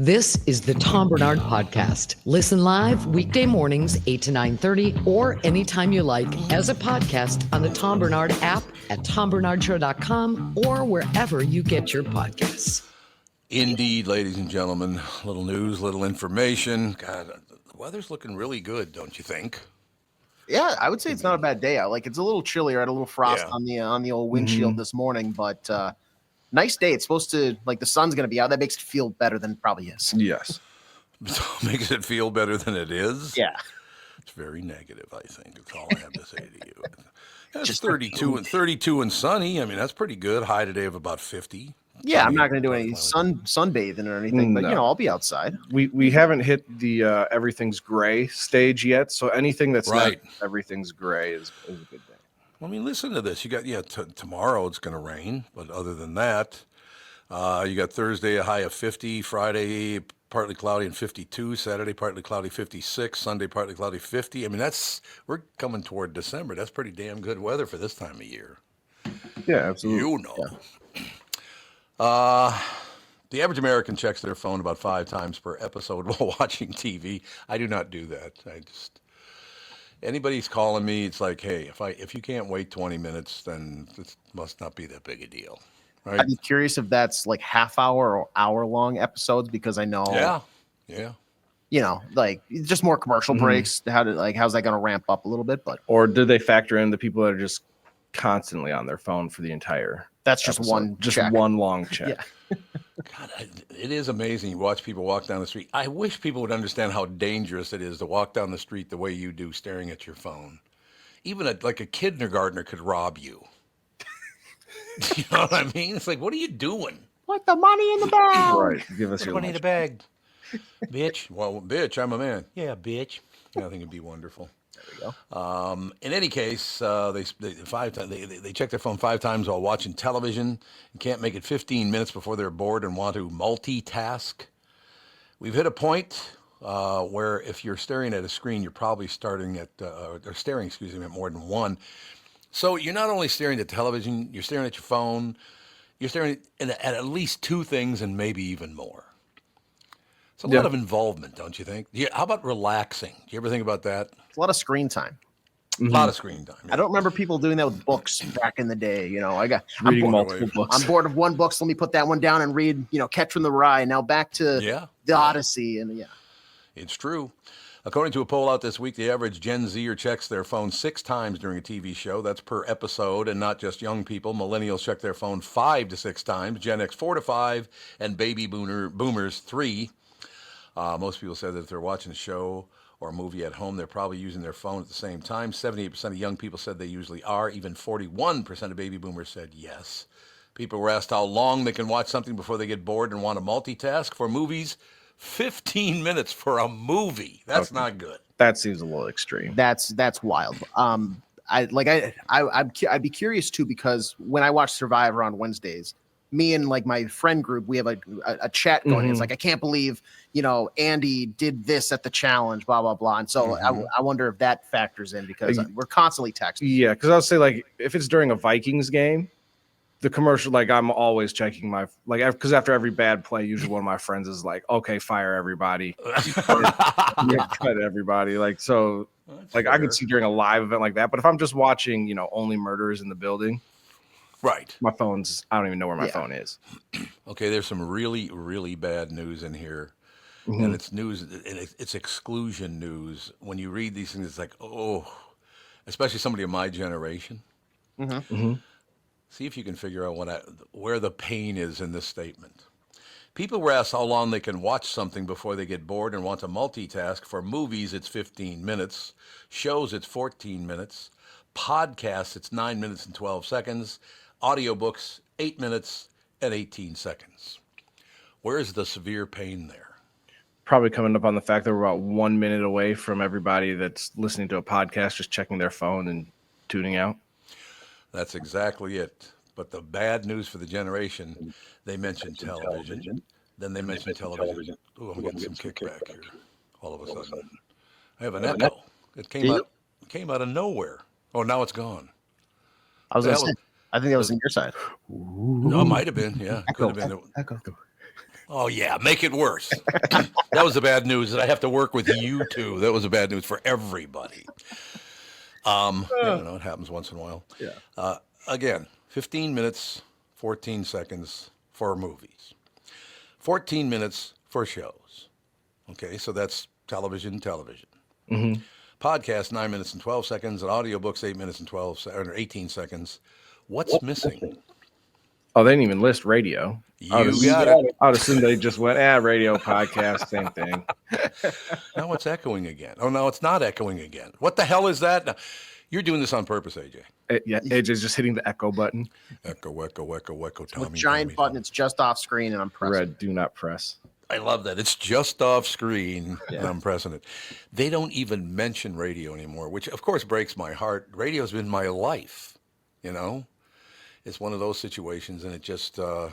This is the Tom Barnard Podcast. Listen live weekday mornings, 8 to 9:30, or anytime you like as a podcast on the Tom Barnard app at tombarnardshow.com or wherever you get your podcasts. Indeed, ladies and gentlemen. Little news, little information. God, the weather's looking really good, don't you think? Yeah, I would say it's not a bad day out. Like, it's a little chillier. I had a little frost on the old windshield this morning, but nice day. It's supposed to, like, the sun's going to be out. That makes it feel better than it probably is. Yes. Makes it feel better than it is? Yeah. It's very negative, I think. That's all I have to say to you. It's just 32 and sunny. I mean, that's pretty good. High today of about 50. Yeah, I'm not going to do any sunbathing or anything, but, I'll be outside. We haven't hit the everything's gray stage yet, so anything that's not everything's gray is a good day. I mean, listen to this. You got, tomorrow it's going to rain, but other than that, you got Thursday a high of 50, Friday partly cloudy and 52, Saturday partly cloudy 56, Sunday partly cloudy 50. I mean, we're coming toward December. That's pretty damn good weather for this time of year. Yeah, absolutely. You know. Yeah. The average American checks their phone about 5 times per episode while watching TV. I do not do that. Anybody's calling me, it's like, hey, if you can't wait 20 minutes, then it must not be that big a deal, right? I'd be curious if that's like half-hour or hour-long episodes, because I know, like, just more commercial breaks. How's that going to ramp up a little bit? Or do they factor in the people that are just constantly on their phone for the entire? That's just episode. One long check. Yeah. God, it is amazing. You watch people walk down the street. I wish people would understand how dangerous it is to walk down the street the way you do, staring at your phone. Even a kindergartner could rob you. You know what I mean? It's like, what are you doing? Put the money in the bag. Right. Give us your money in the bag. Bitch. Well, bitch, I'm a man. Yeah, bitch. I think it'd be wonderful. There we go. In any case, they check their phone 5 times while watching television and can't make it 15 minutes before they're bored and want to multitask. We've hit a point where if you're staring at a screen, you're probably staring at more than one. So you're not only staring at television, you're staring at your phone, you're staring at least 2 things and maybe even more. It's a lot of involvement, don't you think? How about relaxing? Do you ever think about that? It's a lot of screen time. A lot of screen time. Yeah. I don't remember people doing that with books back in the day. Reading multiple books. I'm bored of one book, so let me put that one down and read, Catch from the Rye. Now back to the Odyssey. And it's true. According to a poll out this week, the average Gen Zer checks their phone 6 times during a TV show. That's per episode, and not just young people. Millennials check their phone 5 to 6 times, Gen X 4 to 5, and baby boomers 3. Most people said that if they're watching a show or a movie at home, they're probably using their phone at the same time. 78% of young people said they usually are. Even 41% of baby boomers said yes. People were asked how long they can watch something before they get bored and want to multitask. For movies, 15 minutes for a movie. That's not good. That seems a little extreme. That's wild. I'd be curious too, because when I watch Survivor on Wednesdays, me and my friend group, we have a chat going. It's like, I can't believe, Andy did this at the challenge, blah, blah, blah. And so I wonder if that factors in, because we're constantly texting. Yeah. Cause I'll say if it's during a Vikings game, the commercial, I'm always checking because after every bad play, usually one of my friends is like, okay, fire everybody. Cut everybody. I could see during a live event like that. But if I'm just watching, only murderers in the building. Right. My phone's, I don't even know where my phone is. Okay, there's some really, really bad news in here. And it's news, and it's exclusion news. When you read these things, it's like, especially somebody of my generation. See if you can figure out where the pain is in this statement. People were asked how long they can watch something before they get bored and want to multitask. For movies, it's 15 minutes. Shows, it's 14 minutes. Podcasts, it's 9 minutes and 12 seconds. Audiobooks, 8 minutes and 18 seconds. Where's the severe pain there? Probably coming up on the fact that we're about 1 minute away from everybody that's listening to a podcast just checking their phone and tuning out. That's exactly it. But the bad news for the generation, they mentioned television. Then they mentioned television. Oh, I'm getting some kickback here. All of a sudden, I have an echo. It came out of nowhere. Oh, now it's gone. I think that was on your side. No, it might have been. Yeah, it could have been. Echo. Oh, yeah, make it worse. That was the bad news, that I have to work with you two. That was the bad news for everybody. It happens once in a while. Yeah. Again, 15 minutes, 14 seconds for movies. 14 minutes for shows. Okay, so that's television. Mm-hmm. Podcast, 9 minutes and 12 seconds, and audiobooks, 8 minutes and 18 seconds. What's missing? Oh, they didn't even list radio. You got it. I would assume they just went, radio, podcast, same thing. Now it's echoing again. Oh, no, it's not echoing again. What the hell is that? Now, you're doing this on purpose, AJ. AJ's just hitting the echo button. Echo, Tommy. With giant button, it's just off screen, and I'm pressing. Red, do not press. I love that. It's just off screen, and I'm pressing it. They don't even mention radio anymore, which, of course, breaks my heart. Radio's been my life, It's one of those situations, and it just the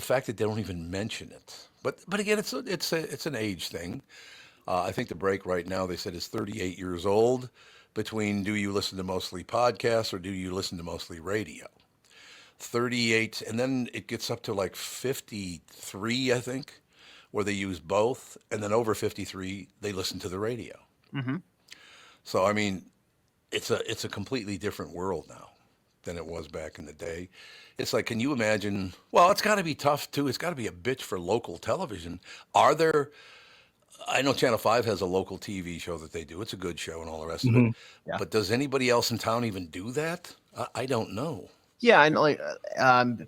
fact that they don't even mention it. But again, it's an age thing. I think the break right now, they said, is 38 years old. Between, do you listen to mostly podcasts or do you listen to mostly radio? 38, and then it gets up to like 53, I think, where they use both, and then over 53, they listen to the radio. Mm-hmm. So I mean, it's a completely different world now than it was back in the day. It's like, can you imagine? Well, it's got to be tough too. It's got to be a bitch for local television. I know Channel 5 has a local TV show that they do. It's a good show and all the rest of it. Yeah. But does anybody else in town even do that? I don't know. Yeah, I know. I know.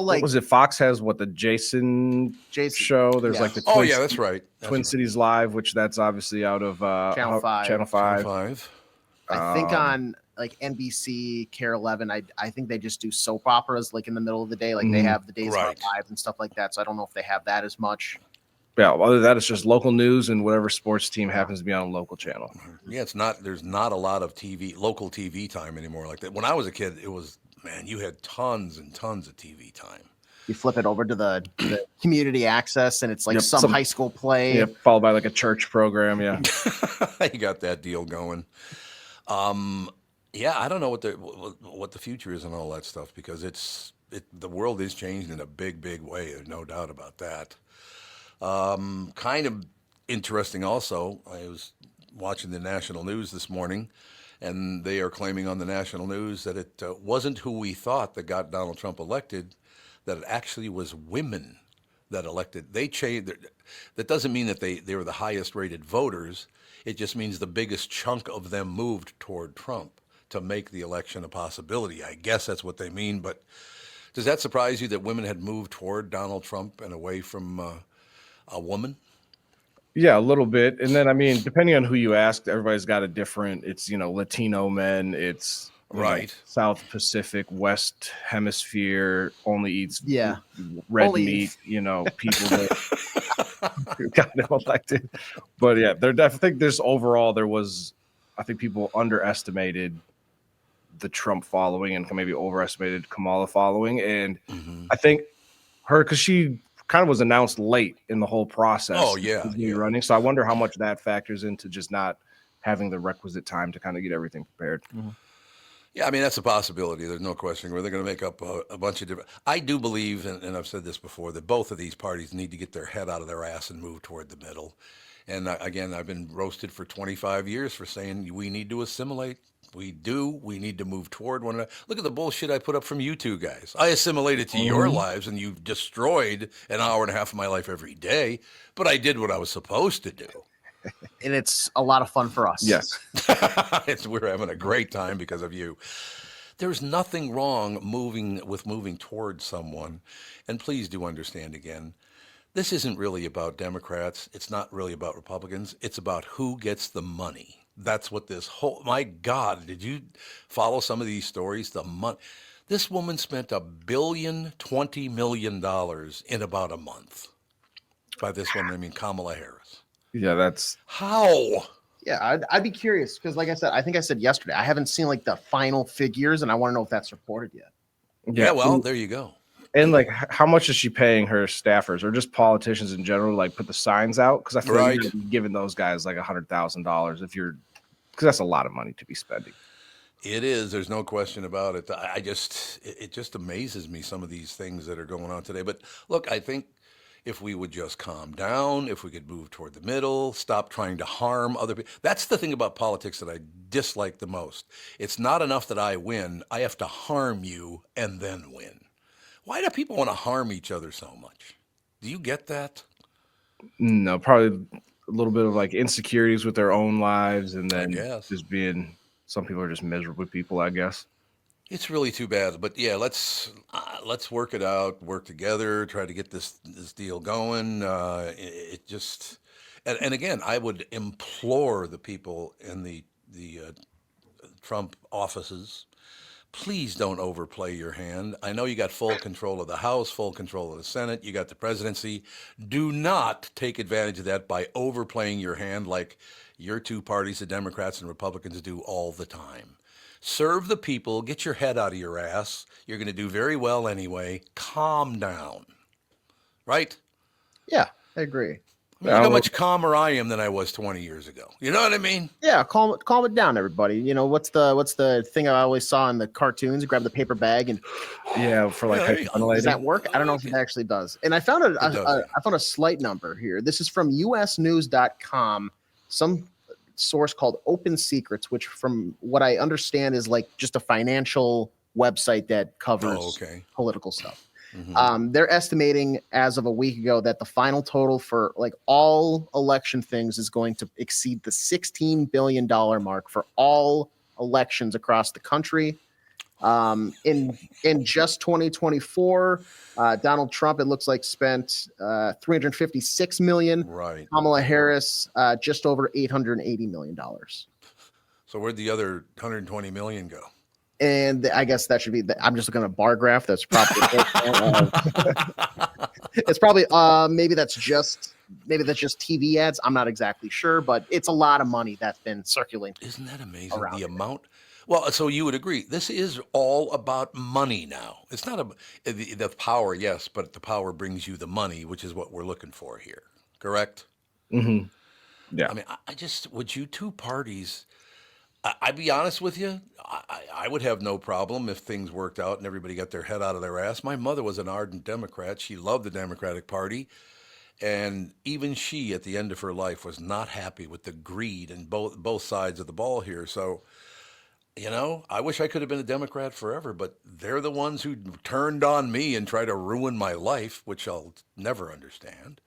Like, what was it? Fox has the Jason show. There's like the that's right. Twin Cities Live, which that's obviously out of Channel 5. Channel 5. Channel 5. I think on like NBC, Care 11, I think they just do soap operas like in the middle of the day. Like they have the Days of Our Lives and stuff like that. So I don't know if they have that as much. Yeah, other than that, it's just local news and whatever sports team happens to be on a local channel. Yeah, there's not a lot of local TV time anymore like that. When I was a kid, it was, man, you had tons and tons of TV time. You flip it over to the community access, and it's like some high school play. Yeah, followed by like a church program, yeah. You got that deal going. I don't know what the future is and all that stuff, because the world is changing in a big, big way. There's no doubt about that. Kind of interesting also, I was watching the national news this morning, and they are claiming on the national news that it wasn't who we thought that got Donald Trump elected, that it actually was women that elected. They changed. That doesn't mean that they were the highest rated voters. It just means the biggest chunk of them moved toward Trump to make the election a possibility. I guess that's what they mean. But does that surprise you that women had moved toward Donald Trump and away from a woman? Yeah, a little bit. And then, I mean, depending on who you ask, everybody's got a different, it's, Latino men, it's South Pacific, West Hemisphere, only eats red meat, people that got elected. But yeah, I think I think people underestimated the Trump following and maybe overestimated Kamala following. And I think because she kind of was announced late in the whole process. Oh, yeah. Running. So I wonder how much that factors into just not having the requisite time to kind of get everything prepared. Mm-hmm. Yeah, I mean, that's a possibility. There's no question where they're going to make up a bunch of different. I do believe, and I've said this before, that both of these parties need to get their head out of their ass and move toward the middle. And again, I've been roasted for 25 years for saying we need to assimilate. We do. We need to move toward one another. Look at the bullshit I put up from you two guys. I assimilated to your lives, and you've destroyed an hour and a half of my life every day. But I did what I was supposed to do. And it's a lot of fun for us. Yes. We're having a great time because of you. There's nothing wrong moving toward someone. And please do understand again, this isn't really about Democrats. It's not really about Republicans. It's about who gets the money. That's what my God, did you follow some of these stories? The money. This woman spent $1.02 billion in about a month. By this woman, I mean Kamala Harris. Yeah, that's how. Yeah, I'd be curious because, like I said, I think I said yesterday, I haven't seen like the final figures, and I want to know if that's reported yet. Yeah, well, there you go. And like, how much is she paying her staffers or just politicians in general? Like, put the signs out, because I feel like you're giving those guys like $100,000 because that's a lot of money to be spending. It is. There's no question about it. It just amazes me, some of these things that are going on today. But look, I think if we would just calm down, if we could move toward the middle, stop trying to harm other people. That's the thing about politics that I dislike the most. It's not enough that I win. I have to harm you and then win. Why do people want to harm each other so much? Do you get that? No, probably a little bit of like insecurities with their own lives, and then just being, some people are just miserable people, I guess. It's really too bad, but yeah, let's work it out, work together, try to get this deal going. It just, and again, I would implore the people in the Trump offices, please don't overplay your hand. I know you got full control of the House, full control of the Senate, you got the presidency. Do not take advantage of that by overplaying your hand like your two parties, the Democrats and Republicans, do all the time. Serve the people. Get your head out of your ass. You're going to do very well anyway. Calm down. Right? Yeah, I agree. I mean, look how much calmer I am than I was 20 years ago. You know what I mean? Yeah, calm it down, everybody. You know, what's the thing I always saw in the cartoons? Grab the paper bag and for like does that work? I don't know if it actually does. And I found a slight number here. This is from usnews.com. Some source called Open Secrets, which from what I understand is like just a financial website that covers political stuff. Mm-hmm. They're estimating as of a week ago that the final total for like all election things is going to exceed the $16 billion mark for all elections across the country. In just 2024, Donald Trump, it looks like, spent $356 million. Right. Kamala Harris, just over $880 million. So where'd the other $120 million go? And I guess that should be. I'm just looking at a bar graph. That's probably. It's probably. Maybe that's just TV ads. I'm not exactly sure, but it's a lot of money that's been circulating. Isn't that amazing? The amount. Well, so you would agree. This is all about money now. It's not the power, yes, but the power brings you the money, which is what we're looking for here. Correct? Mm-hmm. Yeah. I mean, I just, would you two parties, I'd be honest with you, I would have no problem if things worked out and everybody got their head out of their ass. My mother was an ardent Democrat. She loved the Democratic Party. And even she, at the end of her life, was not happy with the greed in both sides of the ball here. So, you know, I wish I could have been a Democrat forever, but they're the ones who turned on me and try to ruin my life, which I'll never understand.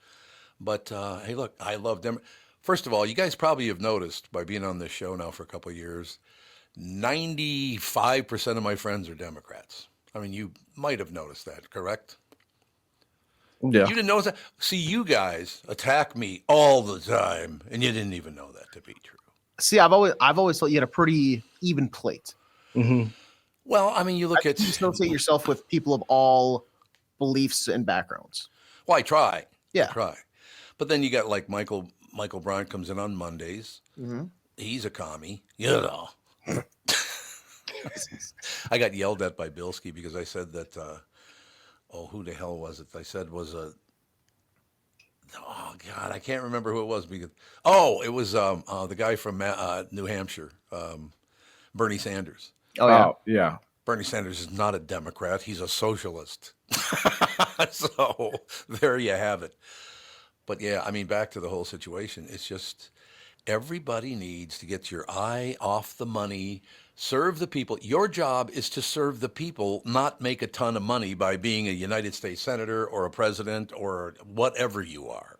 But, hey, look, I love them. First of all, you guys probably have noticed by being on this show now for a couple of years, 95% of my friends are Democrats. I mean, you might have noticed that, correct? Yeah. You didn't notice that? See, you guys attack me all the time, and you didn't even know that to be true. See, I've always thought you had a pretty even plate. Mm-hmm. Well, I mean, you look at... You associate yourself with people of all beliefs and backgrounds. Well, I try. Yeah. I try. But then you got like Michael Bryant comes in on Mondays. Mm-hmm. He's a commie, you know. I got yelled at by Bilski because I said that, who the hell was it? I said was oh God, I can't remember who it was because, it was the guy from New Hampshire, Bernie Sanders. Yeah. Bernie Sanders is not a Democrat. He's a socialist. So there you have it. But yeah, I mean, back to the whole situation. It's just everybody needs to get your eye off the money, serve the people. Your job is to serve the people, not make a ton of money by being a United States senator or a president or whatever you are.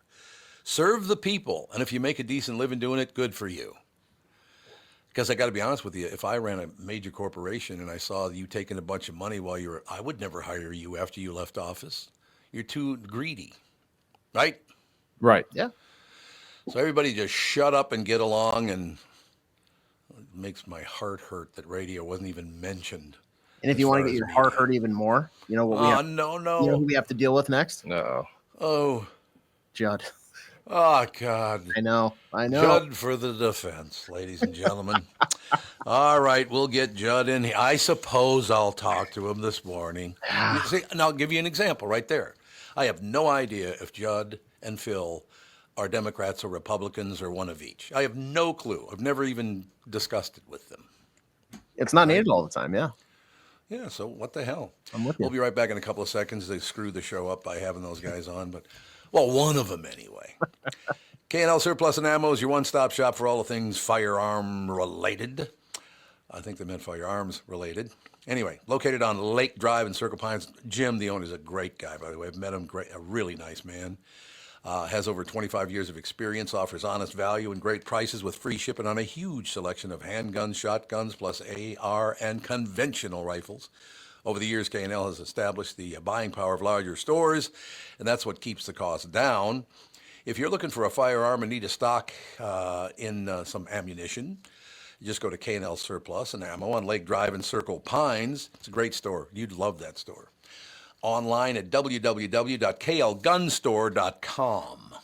Serve the people. And if you make a decent living doing it, good for you. Because I got to be honest with you, if I ran a major corporation and I saw you taking a bunch of money while you were, I would never hire you after you left office. You're too greedy, right? Right. Yeah. So everybody just shut up and get along, and it makes my heart hurt that radio wasn't even mentioned. And if you want to get your heart hurt even more, you know what we have? No. You know who we have to deal with next? No. Oh. Judd. Oh, God. I know. Judd for the defense, ladies and gentlemen. All right, we'll get Judd in here. I suppose I'll talk to him this morning. See, and I'll give you an example right there. I have no idea if Judd and Phil are Democrats or Republicans or one of each. I have no clue. I've never even discussed it with them. It's not needed all the time. Yeah. Yeah, so what the hell? I'm with you. We'll be right back in a couple of seconds. They screwed the show up by having those guys on, but, well, one of them anyway. K&L Surplus and Ammo is your one-stop shop for all the things firearm related. I think they meant firearms related. Anyway, located on Lake Drive in Circle Pines. Jim, the owner, is a great guy, by the way. I've met him, a really nice man. Has over 25 years of experience, offers honest value and great prices with free shipping on a huge selection of handguns, shotguns, plus AR and conventional rifles. Over the years, K&L has established the buying power of larger stores, and that's what keeps the cost down. If you're looking for a firearm and need a stock in some ammunition, you just go to K&L Surplus and Ammo on Lake Drive in Circle Pines. It's a great store. You'd love that store. Online at www.klgunstore.com.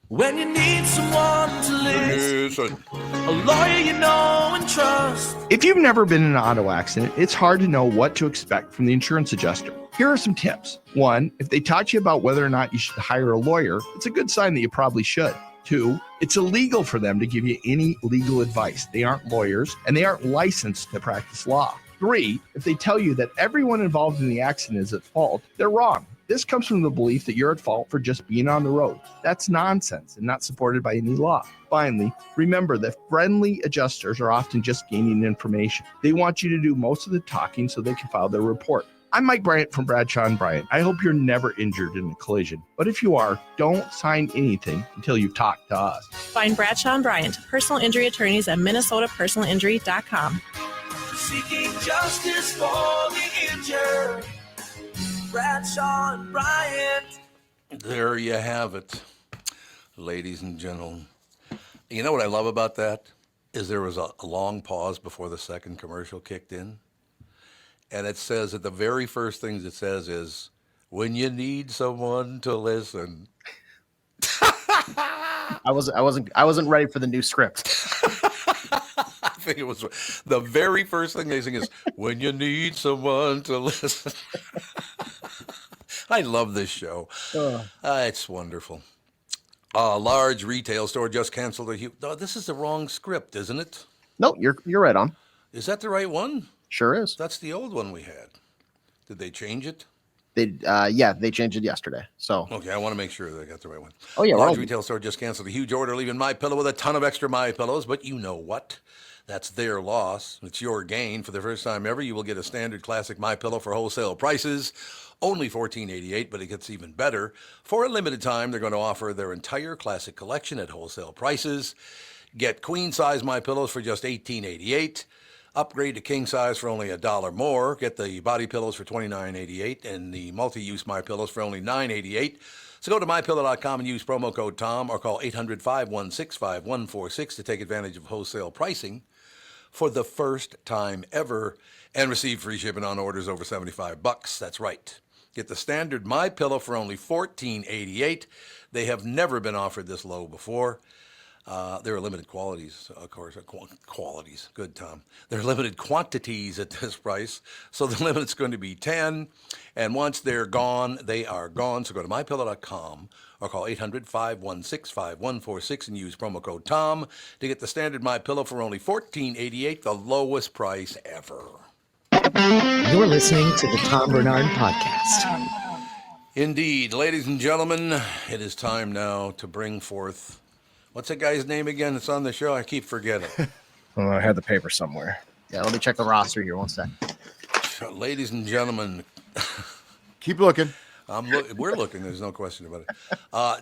When you need someone to listen, a lawyer you know and trust. If you've never been in an auto accident, it's hard to know what to expect from the insurance adjuster. Here are some tips. 1, if they taught you about whether or not you should hire a lawyer, it's a good sign that you probably should. 2, it's illegal for them to give you any legal advice. They aren't lawyers and they aren't licensed to practice law. 3, if they tell you that everyone involved in the accident is at fault, they're wrong. This comes from the belief that you're at fault for just being on the road. That's nonsense and not supported by any law. Finally, remember that friendly adjusters are often just gaining information. They want you to do most of the talking so they can file their report. I'm Mike Bryant from Bradshaw & Bryant. I hope you're never injured in a collision. But if you are, don't sign anything until you've talked to us. Find Bradshaw & Bryant, personal injury attorneys at minnesotapersonalinjury.com. Seeking justice for the injured. Bradshaw and Bryant. There you have it, ladies and gentlemen. You know what I love about that? Is there was a long pause before the second commercial kicked in. And it says that the very first things it says is, when you need someone to listen. I wasn't ready for the new script. I think it was the very first thing they sing is, when you need someone to listen. I love this show. It's wonderful. A large retail store just canceled this is the wrong script, isn't it? No, you're right on. Is that the right one? Sure is. That's the old one we had. Did they change it? They changed it yesterday. So okay, I want to make sure they got the right one. Oh yeah, large retail store just canceled a huge order, leaving MyPillow with a ton of extra MyPillows. But you know what? That's their loss. It's your gain. For the first time ever, you will get a standard classic MyPillow for wholesale prices, only $14.88. But it gets even better. For a limited time, they're going to offer their entire classic collection at wholesale prices. Get queen size MyPillows for just $18.88. Upgrade to king size for only $1 more. Get the body pillows for $29.88 and the multi-use MyPillows for only $9.88. So go to MyPillow.com and use promo code TOM or call 800-516-5146 to take advantage of wholesale pricing for the first time ever and receive free shipping on orders over $75. That's right. Get the standard MyPillow for only $14.88. They have never been offered this low before. There are limited qualities, of course. Qualities. Good, Tom. There are limited quantities at this price. So the limit's going to be 10. And once they're gone, they are gone. So go to MyPillow.com or call 800-516-5146 and use promo code TOM to get the standard MyPillow for only $14.88, the lowest price ever. You're listening to the Tom Barnard Podcast. Indeed. Ladies and gentlemen, it is time now to bring forth... What's that guy's name again that's on the show? I keep forgetting. Oh, I had the paper somewhere. Yeah, let me check the roster here. One sec. Ladies and gentlemen. Keep looking. We're looking. There's no question about it.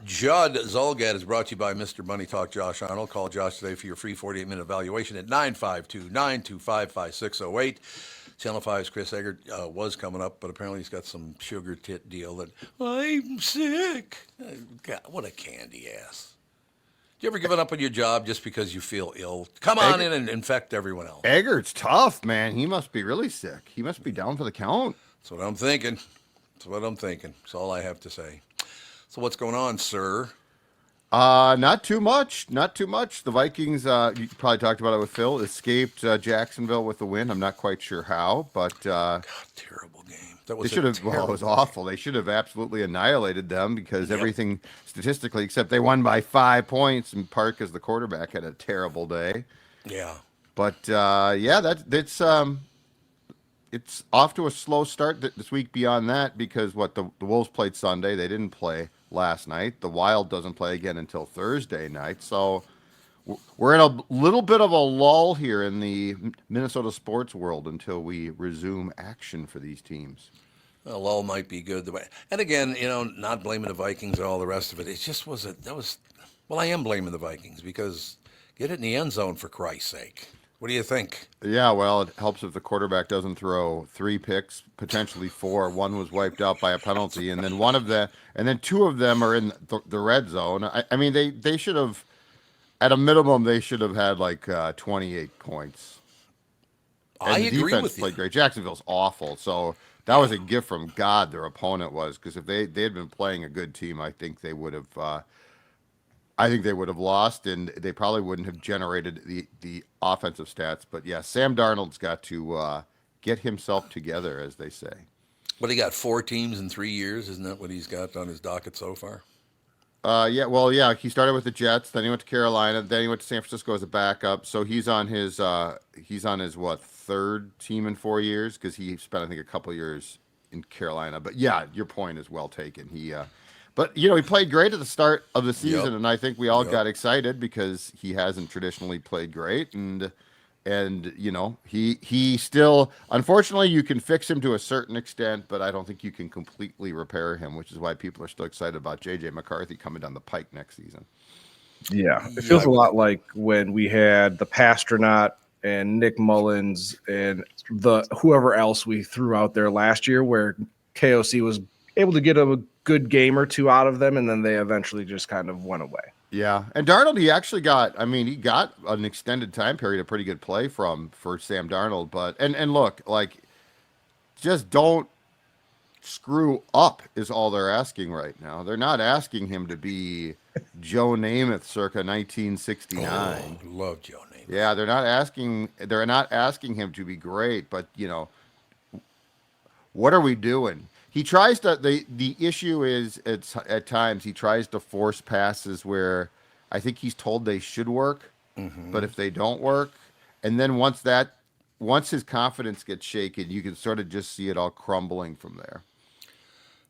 Judd Zulgad is brought to you by Mr. Money Talk Josh Arnold. Call Josh today for your free 48-minute evaluation at 952-925-5608. Channel 5's Chris Eggert was coming up, but apparently he's got some sugar tit deal that, I'm sick. God, what a candy ass. You ever given up on your job just because you feel ill? Come on in and infect everyone else. Eggert's tough, man. He must be really sick. He must be down for the count. That's what I'm thinking. That's all I have to say. So what's going on, sir? Not too much. The Vikings, you probably talked about it with Phil, escaped Jacksonville with the win. I'm not quite sure how, but God, terrible game. That was it was awful. They should have absolutely annihilated them because everything statistically, except they won by 5 points, and Park as the quarterback had a terrible day. Yeah. But it's off to a slow start this week. Beyond that, because the Wolves played Sunday, they didn't play last night. The Wild doesn't play again until Thursday night, so we're in a little bit of a lull here in the Minnesota sports world until we resume action for these teams. A lull might be good. And again, not blaming the Vikings and all the rest of it. It just well, I am blaming the Vikings because get it in the end zone for Christ's sake. What do you think? Yeah, well, it helps if the quarterback doesn't throw 3 picks, potentially 4. One was wiped out by a penalty, and then 2 of them are in the red zone. I mean, they should have, at a minimum, they should have had like 28 points. And I agree with you. Played great. Jacksonville's awful, so that was a gift from God. Their opponent was, because if they had been playing a good team, I think they would have. I think they would have lost, and they probably wouldn't have generated the offensive stats. But yeah, Sam Darnold's got to get himself together, as they say. But he got 4 teams in 3 years. Isn't that what he's got on his docket so far? Yeah. He started with the Jets, then he went to Carolina, then he went to San Francisco as a backup. So he's on his 3rd team in 4 years, because he spent, I think, a couple years in Carolina. But yeah, your point is well taken. But he played great at the start of the season, and I think we all got excited because he hasn't traditionally played great, and he still, unfortunately, you can fix him to a certain extent, but I don't think you can completely repair him, which is why people are still excited about J.J. McCarthy coming down the pike next season. Yeah, it feels a lot like when we had the Pasternaut and Nick Mullins and the whoever else we threw out there last year, where KOC was able to get a good game or 2 out of them, and then they eventually just kind of went away. Yeah, and Darnold, he actually got an extended time period, a pretty good play for Sam Darnold. But and look, like, just don't screw up is all they're asking right now. They're not asking him to be Joe Namath circa 1969. Oh, love Joe Namath. Yeah, they're not asking him to be great, but what are we doing? He tries to. The issue is at times he tries to force passes where I think he's told they should work, but if they don't work, and then once his confidence gets shaken, you can sort of just see it all crumbling from there.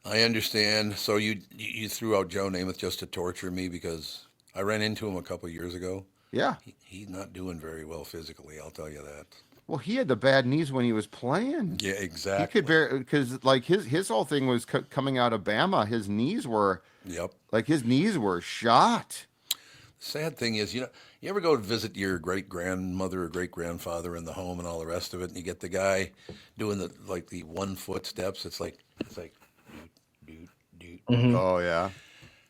I understand. So you threw out Joe Namath just to torture me because I ran into him a couple of years ago. Yeah, he's not doing very well physically. I'll tell you that. Well, he had the bad knees when he was playing. Yeah, exactly. He could because like his whole thing was coming out of Bama. His knees were shot. Sad thing is, you ever go visit your great grandmother or great grandfather in the home and all the rest of it, and you get the guy doing the 1 foot steps. It's like. Mm-hmm. Oh yeah.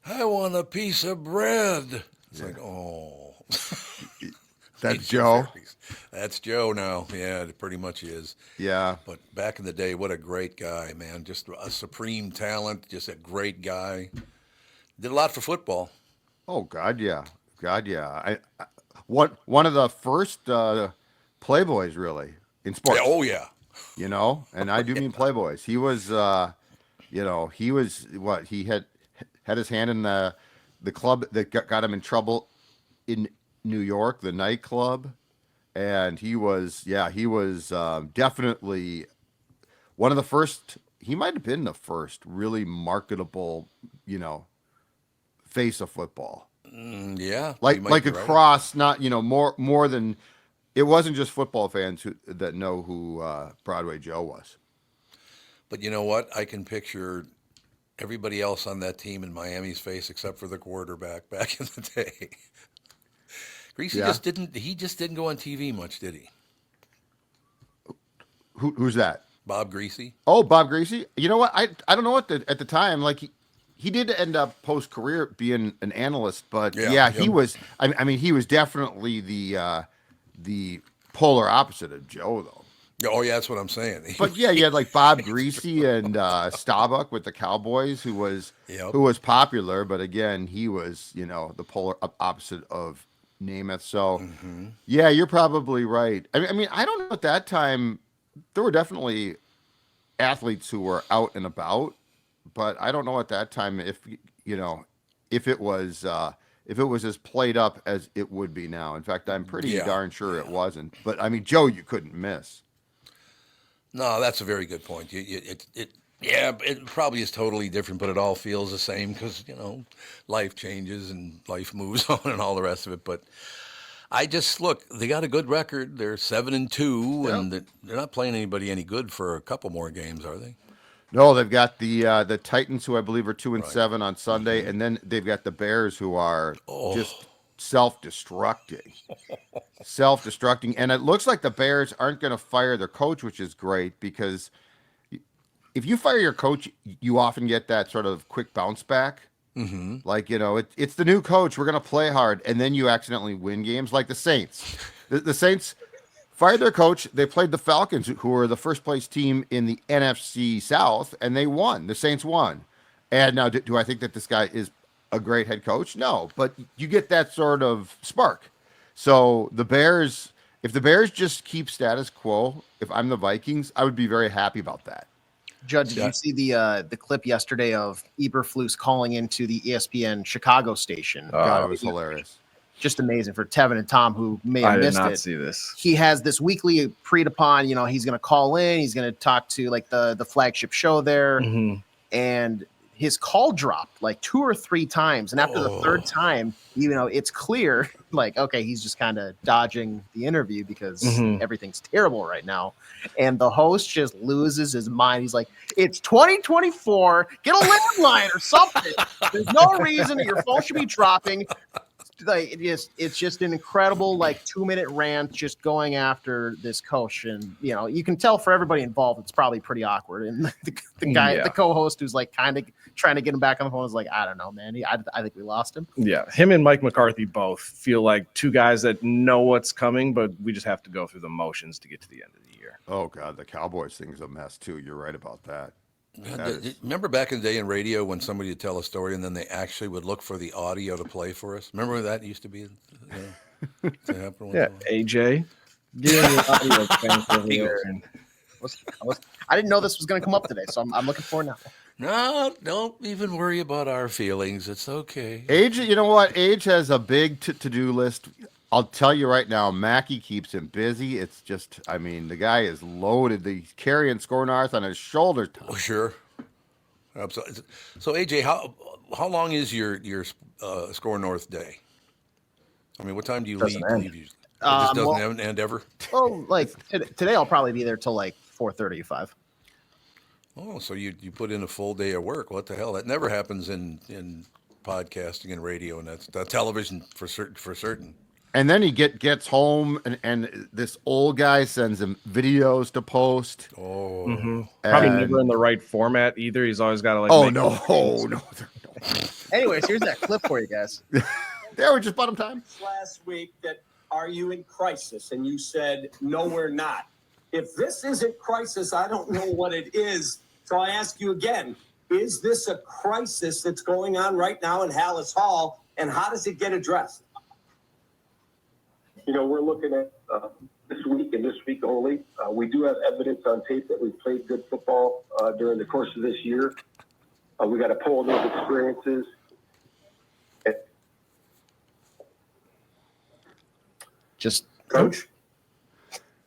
I want a piece of bread. It's like, oh. That's Joe. That's Joe now. Yeah, it pretty much is. Yeah. But back in the day, what a great guy, man. Just a supreme talent, just a great guy. Did a lot for football. Oh, God, yeah. I one of the first Playboys, really, in sports. Oh, yeah. And I do mean Playboys. He was, he had his hand in the club that got him in trouble in New York, the nightclub, and he was definitely one of the first. He might have been the first really marketable, face of football. Yeah, like across, right. Not more than it wasn't just football fans that know who Broadway Joe was. But you know what? I can picture everybody else on that team in Miami's face except for the quarterback back in the day. Greasy just didn't go on TV much, did he? Who's that? Bob Greasy. Oh, Bob Greasy. You know what? I don't know what at the time, like he did end up post career being an analyst, but he was. I mean, he was definitely the polar opposite of Joe, though. Oh yeah, that's what I'm saying. But yeah, you had like Bob Greasy and Staubach with the Cowboys, who was popular, but again, he was the polar opposite of Namath. So yeah, you're probably right. I mean, I don't know at that time. There were definitely athletes who were out and about, but I don't know at that time if it was if it was as played up as it would be now. In fact, I'm pretty Yeah. darn sure it wasn't. But I mean, Joe, you couldn't miss. No, that's a very good point. It probably is totally different, but it all feels the same because, life changes and life moves on and all the rest of it. But I just look, they got a good record. They're 7-2, and they're not playing anybody any good for a couple more games, are they? No, they've got the Titans, who I believe are 2-7 on Sunday, and then they've got the Bears, who are just self-destructing. And it looks like the Bears aren't going to fire their coach, which is great, because if you fire your coach, you often get that sort of quick bounce back. Mm-hmm. Like, it's the new coach. We're going to play hard. And then you accidentally win games like the Saints. The Saints fired their coach. They played the Falcons, who were the first place team in the NFC South, and they won. The Saints won. And now, do I think that this guy is a great head coach? No, but you get that sort of spark. So the Bears, if the Bears just keep status quo, if I'm the Vikings, I would be very happy about that. Judd, did you see the clip yesterday of Eberflus calling into the ESPN Chicago station? God, it was hilarious. Just amazing for Tevin and Tom, who may have missed it. I did not see this. He has this weekly preed upon, he's going to call in. He's going to talk to like the flagship show there. Mm-hmm. And his call dropped like 2 or 3 times. And after the third time, it's clear, like, okay, he's just kind of dodging the interview because everything's terrible right now. And the host just loses his mind. He's like, it's 2024. Get a landline or something. There's no reason that your phone should be dropping. Like, it's just an incredible 2-minute rant just going after this coach. And, you can tell for everybody involved, it's probably pretty awkward. And the guy, the co-host who's kind of trying to get him back on the phone is like, I don't know, man. I think we lost him. Yeah. Him and Mike McCarthy both feel like two guys that know what's coming, but we just have to go through the motions to get to the end of the year. Oh, God, the Cowboys thing's a mess, too. You're right about that. Remember back in the day in radio when somebody would tell a story and then they actually would look for the audio to play for us? Remember when that used to be? AJ. Get in the audio bank over there. And I didn't know this was going to come up today, so I'm looking forward now. No, don't even worry about our feelings. It's okay. Age, you know what? Age has a big to-do list. I'll tell you right now, Mackey keeps him busy. It's just, the guy is loaded. He's carrying SKOR North on his shoulders. Oh, sure. Absolutely. So, AJ, how long is your SKOR North day? What time do you leave usually? It just doesn't end ever? Well, today I'll probably be there till 4:30 or 5. Oh, so you put in a full day of work. What the hell? That never happens in podcasting and radio, and that's television for certain. And then he gets home, and this old guy sends him videos to post. Oh, probably never in the right format either. He's always got to no. Anyways, here's that clip for you guys. There, we just bought him time. Last week, that are you in crisis? And you said, no, we're not. If this isn't crisis, I don't know what it is. So I ask you again, is this a crisis that's going on right now in Hallis Hall, and how does it get addressed? We're looking at this week and this week only. We do have evidence on tape that we played good football during the course of this year. We got to pull those experiences. Just coach.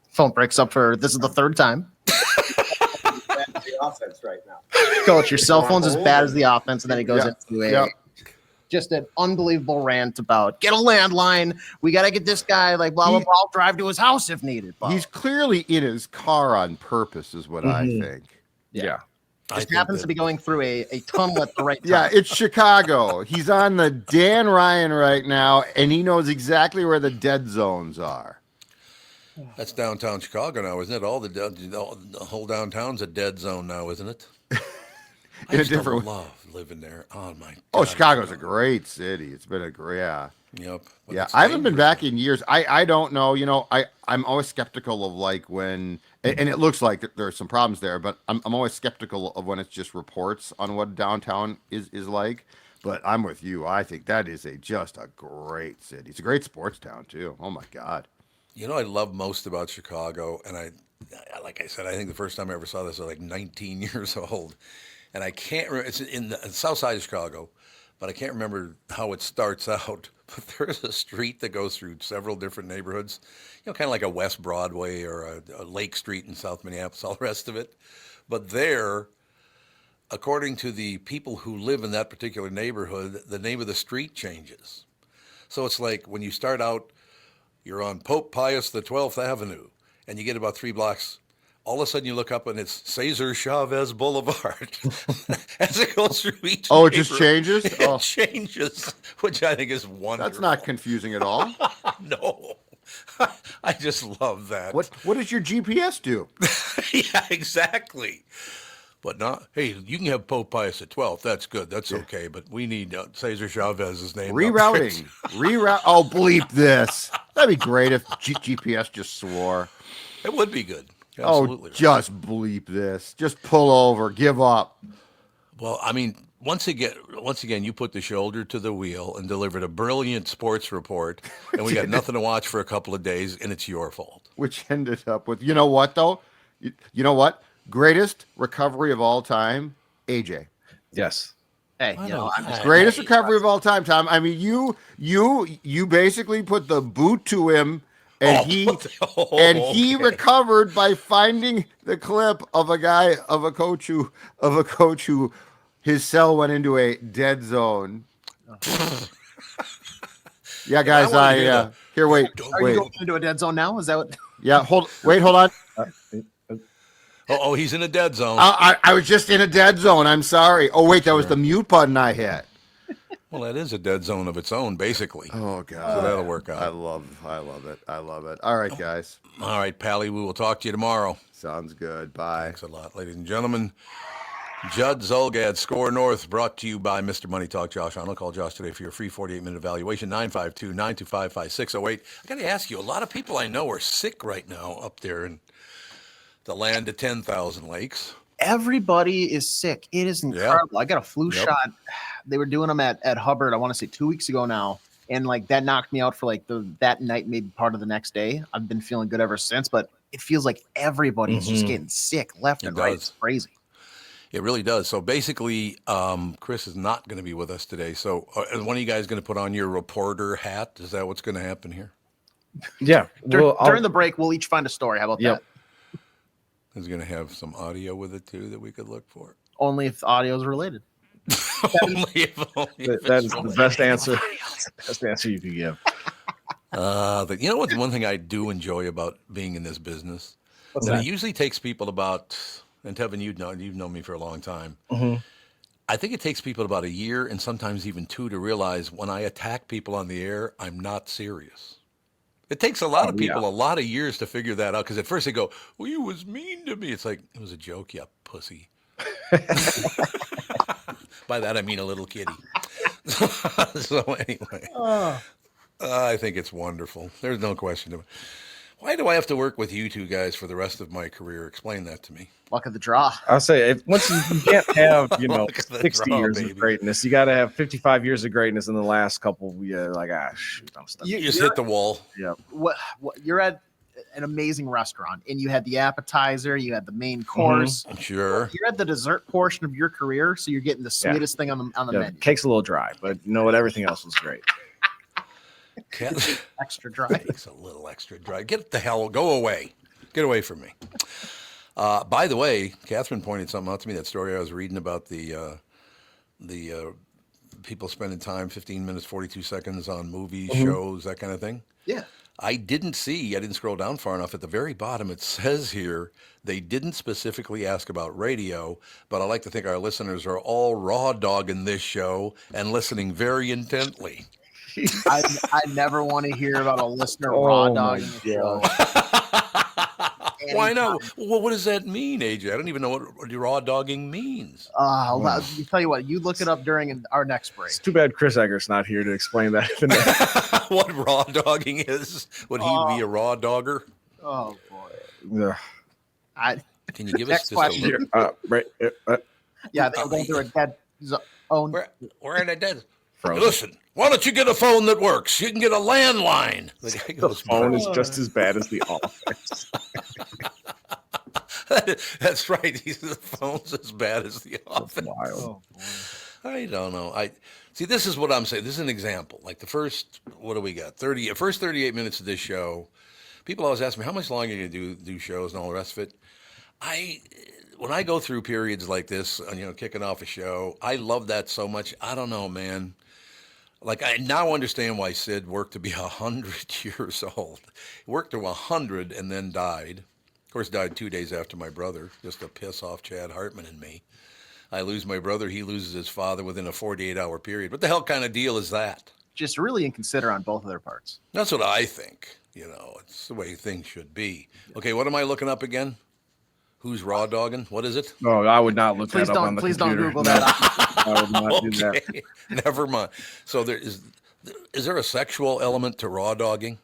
Phone breaks up this is the third time. The offense right now. Coach, your cell phone's as bad as the offense, and then it goes into just an unbelievable rant about get a landline. We got to get this guy blah, blah, blah. I'll drive to his house if needed. Blah. He's clearly in his car on purpose is what I think. Yeah. Just happens to be going through a tunnel at the right time. Yeah, it's Chicago. He's on the Dan Ryan right now, and he knows exactly where the dead zones are. That's downtown Chicago now, isn't it? The whole downtown's a dead zone now, isn't it? I just love living there. Oh, my God. Oh, Chicago's a great city. It's been a great, Yep. Yeah, I haven't been back in years. I don't know. I'm always skeptical of when, and it looks like there's some problems there, but I'm always skeptical of when it's just reports on what downtown is like. But I'm with you. I think that is just a great city. It's a great sports town, too. Oh, my God. I love most about Chicago, and like I said, I think the first time I ever saw this, I was 19 years old. And I can't remember. It's in the south side of Chicago. but I can't remember how it starts out. But there's a street that goes through several different neighborhoods, kind of like a West Broadway or a Lake Street in South Minneapolis, all the rest of it. But there, according to the people who live in that particular neighborhood, the name of the street changes. So it's like when you start out, you're on Pope Pius the 12th Avenue, and you get about 3 blocks. All of a sudden you look up and it's Cesar Chavez Boulevard as it goes through each Oh, it just changes? It changes, which I think is wonderful. That's not confusing at all. No. I just love that. What does your GPS do? Yeah, exactly. But not, hey, you can have Pope Pius the 12th. That's good. That's okay. But we need Cesar Chavez's name. Rerouting. Oh, bleep this. That'd be great if GPS just swore. It would be good. Absolutely. Just bleep this. Just pull over. Give up. Well, I mean, once again, you put the shoulder to the wheel and delivered a brilliant sports report, and we got nothing to watch for a couple of days, and it's your fault. Which ended up with, you know what, though? You know what? Greatest recovery of all time, AJ. Yes. Hey, greatest recovery of all time, Tom. I mean, you basically put the boot to him. And he recovered by finding the clip of a coach who his cell went into a dead zone. Yeah, guys, here. Wait. Are you going into a dead zone now? Is that what? Yeah. Hold on. Oh, he's in a dead zone. I was just in a dead zone. I'm sorry. Oh, wait, that was the mute button I hit. Well, that is a dead zone of its own, basically. Oh, God. So that'll work out. I love it. All right, guys. All right, Pally, we will talk to you tomorrow. Sounds good. Bye. Thanks a lot, ladies and gentlemen. Judd, Zulgad, SKOR North, brought to you by Mr. Money Talk, Josh Arnold. Call Josh today for your free 48-minute evaluation, 952-925-5608. I got to ask you, a lot of people I know are sick right now up there in the land of 10,000 lakes. Everybody is sick. It is incredible. Yeah. I got a flu shot. They were doing them at Hubbard, I want to say 2 weeks ago now. And like that knocked me out for like that night, maybe part of the next day. I've been feeling good ever since, but it feels like everybody is just getting sick left and right. It's crazy. It really does. So basically, Chris is not going to be with us today. So is one of you guys going to put on your reporter hat? Is that what's going to happen here? Yeah. During the break, we'll each find a story. How about that? Is going to have some audio with it too that we could look for. Only if the audio is related. Only if that is the best answer. Best answer you could give. You know what? One thing I do enjoy about being in this business. What's that? It usually takes people about, and Tevin, you've known me for a long time. Mm-hmm. I think it takes people about a year and sometimes even 2 to realize when I attack people on the air, I'm not serious. It takes a lot of people a lot of years to figure that out because at first they go, well, you was mean to me. It's like, it was a joke, you pussy. By that, I mean a little kitty. So anyway, I think it's wonderful. There's no question of it. Why do I have to work with you two guys for the rest of my career? Explain that to me. Luck of the draw. I'll say once you can't have 60 years of greatness, you got to have 55 years of greatness in the last couple. Like shoot, I'm stuck. You just hit the wall. Yeah. What you're at an amazing restaurant, and you had the appetizer, you had the main course. Mm-hmm. Sure. You're at the dessert portion of your career, so you're getting the sweetest thing on the menu. Cake's a little dry, but you know what? Everything else was great. Extra dry. It's a little extra dry. Get the hell, go away. Get away from me. By the way, Catherine pointed something out to me, that story I was reading about the people spending time, 15 minutes, 42 seconds on movies, shows, that kind of thing. Yeah. I didn't scroll down far enough. At the very bottom, it says here, they didn't specifically ask about radio, but I like to think our listeners are all raw dogging this show and listening very intently. I never want to hear about a listener raw dogging the show. Why not? Well, what does that mean, AJ? I don't even know what raw dogging means. I'll tell you what, you look it up during our next break. It's too bad Chris Eggert's not here to explain that. What raw dogging is? Would he be a raw dogger? Oh, boy. Can you give us just a little? Yeah, they're going through a dead zone. We're in a dead. Listen, why don't you get a phone that works? You can get a landline. The phone is just as bad as the office. That's right. The phone's as bad as the office. Wild. I don't know. See, this is what I'm saying. This is an example. Like the first, what do we got? First 38 minutes of this show. People always ask me, how much longer are you going to do shows and all the rest of it? When I go through periods like this, kicking off a show, I love that so much. I don't know, man. Like, I now understand why Sid worked to be 100 years old. He worked to 100 and then died. Of course, died 2 days after my brother, just to piss off Chad Hartman and me. I lose my brother, he loses his father within a 48-hour period. What the hell kind of deal is that? Just really inconsiderate on both of their parts. That's what I think. It's the way things should be. Okay, what am I looking up again? Who's raw dogging? What is it? No, I would not look that up on the computer. Please don't Google that. I would not do that. Never mind. So is there a sexual element to raw dogging?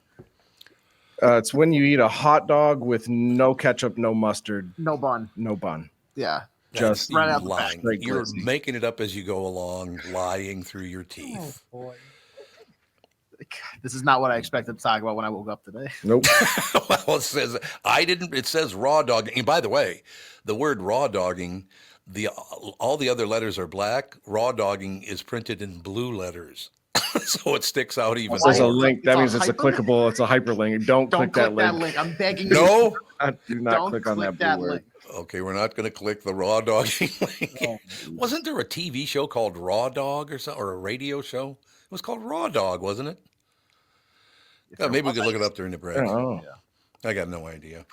It's when you eat a hot dog with no ketchup, no mustard, no bun. Yeah. Just right out lying. the back. You're making it up as you go along, lying through your teeth. Oh, boy. This is not what I expected to talk about when I woke up today. Nope. Well, it says raw dogging. And by the way, the word raw dogging, all the other letters are black. Raw dogging is printed in blue letters. So it sticks out even more. There's a link. That means it's a clickable. It's a hyperlink. Don't click that link. I'm begging you. No. Do not click on that blue word. Okay, we're not going to click the raw dogging link. Oh, wasn't there a TV show called Raw Dog or a radio show? It was called Raw Dog, wasn't it? Yeah, maybe we could look it up during the break. Oh. I got no idea.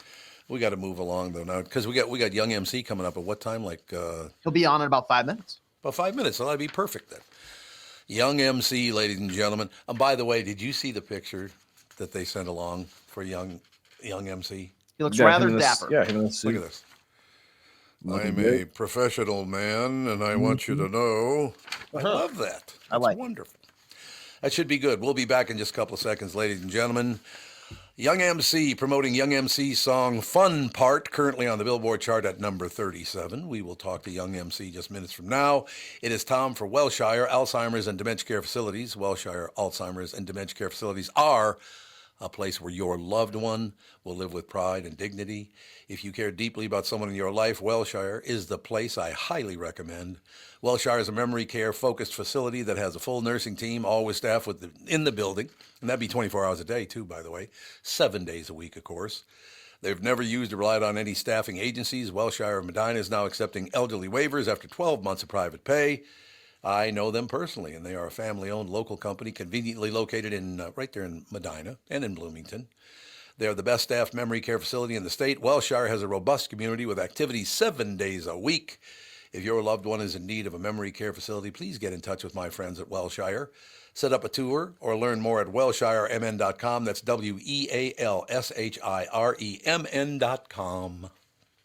We got to move along though now because we got Young MC coming up at what time? He'll be on in about 5 minutes. About 5 minutes. So that'd be perfect then. Young MC, ladies and gentlemen. And by the way, did you see the picture that they sent along for Young MC? He looks rather dapper. Yeah, look at this. I'm a professional man, and I want you to know. I love that. That's wonderful. That should be good. We'll be back in just a couple of seconds, ladies and gentlemen. Young MC promoting Young MC's song Fun Part, currently on the Billboard Chart at number 37. We will talk to Young MC just minutes from now. It is time for Wellshire Alzheimer's and Dementia Care Facilities. Wellshire Alzheimer's and Dementia Care Facilities are a place where your loved one will live with pride and dignity. If you care deeply about someone in your life, Wellshire is the place I highly recommend. Wellshire is a memory care focused facility that has a full nursing team, always staffed in the building. And that'd be 24 hours a day too, by the way. 7 days a week, of course. They've never used or relied on any staffing agencies. Wellshire of Medina is now accepting elderly waivers after 12 months of private pay. I know them personally, and they are a family-owned local company conveniently located right there in Medina and in Bloomington. They are the best staffed memory care facility in the state. Wellshire has a robust community with activities 7 days a week. If your loved one is in need of a memory care facility, please get in touch with my friends at Wellshire. Set up a tour or learn more at wellshiremn.com. That's WEALSHIREMN.com.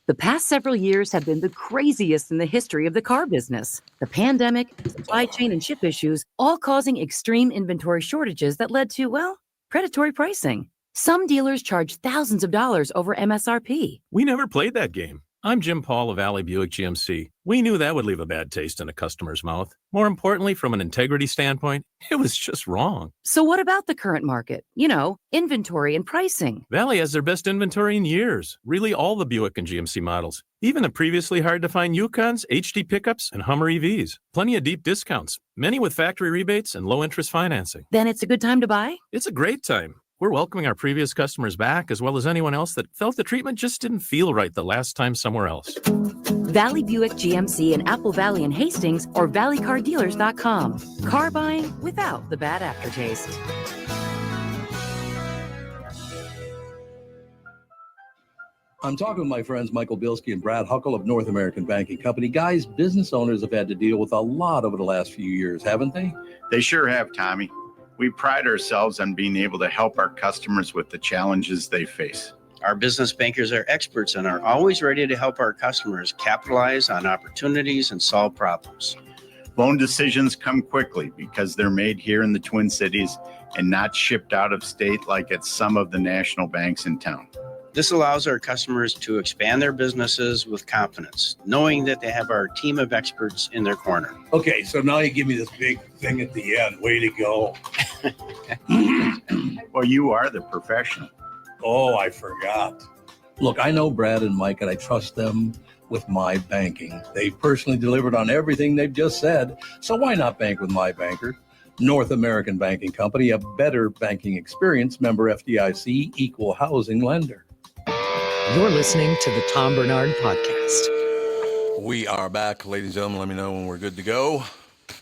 The past several years have been the craziest in the history of the car business. The pandemic, supply chain and chip issues, all causing extreme inventory shortages that led to, predatory pricing. Some dealers charge thousands of dollars over MSRP. We never played that game. I'm Jim Paul of Valley Buick GMC. We knew that would leave a bad taste in a customer's mouth. More importantly, from an integrity standpoint, it was just wrong. So what about the current market? Inventory and pricing. Valley has their best inventory in years. Really all the Buick and GMC models. Even the previously hard-to-find Yukons, HD pickups, and Hummer EVs. Plenty of deep discounts. Many with factory rebates and low-interest financing. Then it's a good time to buy? It's a great time. We're welcoming our previous customers back, as well as anyone else that felt the treatment just didn't feel right the last time somewhere else. Valley Buick GMC in Apple Valley and Hastings or valleycardealers.com. Car buying without the bad aftertaste. I'm talking with my friends Michael Bilski and Brad Huckle of North American Banking Company. Guys, business owners have had to deal with a lot over the last few years, haven't they? They sure have, Tommy. We pride ourselves on being able to help our customers with the challenges they face. Our business bankers are experts and are always ready to help our customers capitalize on opportunities and solve problems. Loan decisions come quickly because they're made here in the Twin Cities and not shipped out of state like at some of the national banks in town. This allows our customers to expand their businesses with confidence, knowing that they have our team of experts in their corner. Okay, so now you give me this big thing at the end. Way to go. Well, you are the professional. Oh, I forgot. Look, I know Brad and Mike, and I trust them with my banking. They've personally delivered on everything they've just said, so why not bank with my banker? North American Banking Company, a better banking experience, member FDIC, equal housing lender. You're listening to the Tom Barnard Podcast. We are back, ladies and gentlemen. Let me know when we're good to go.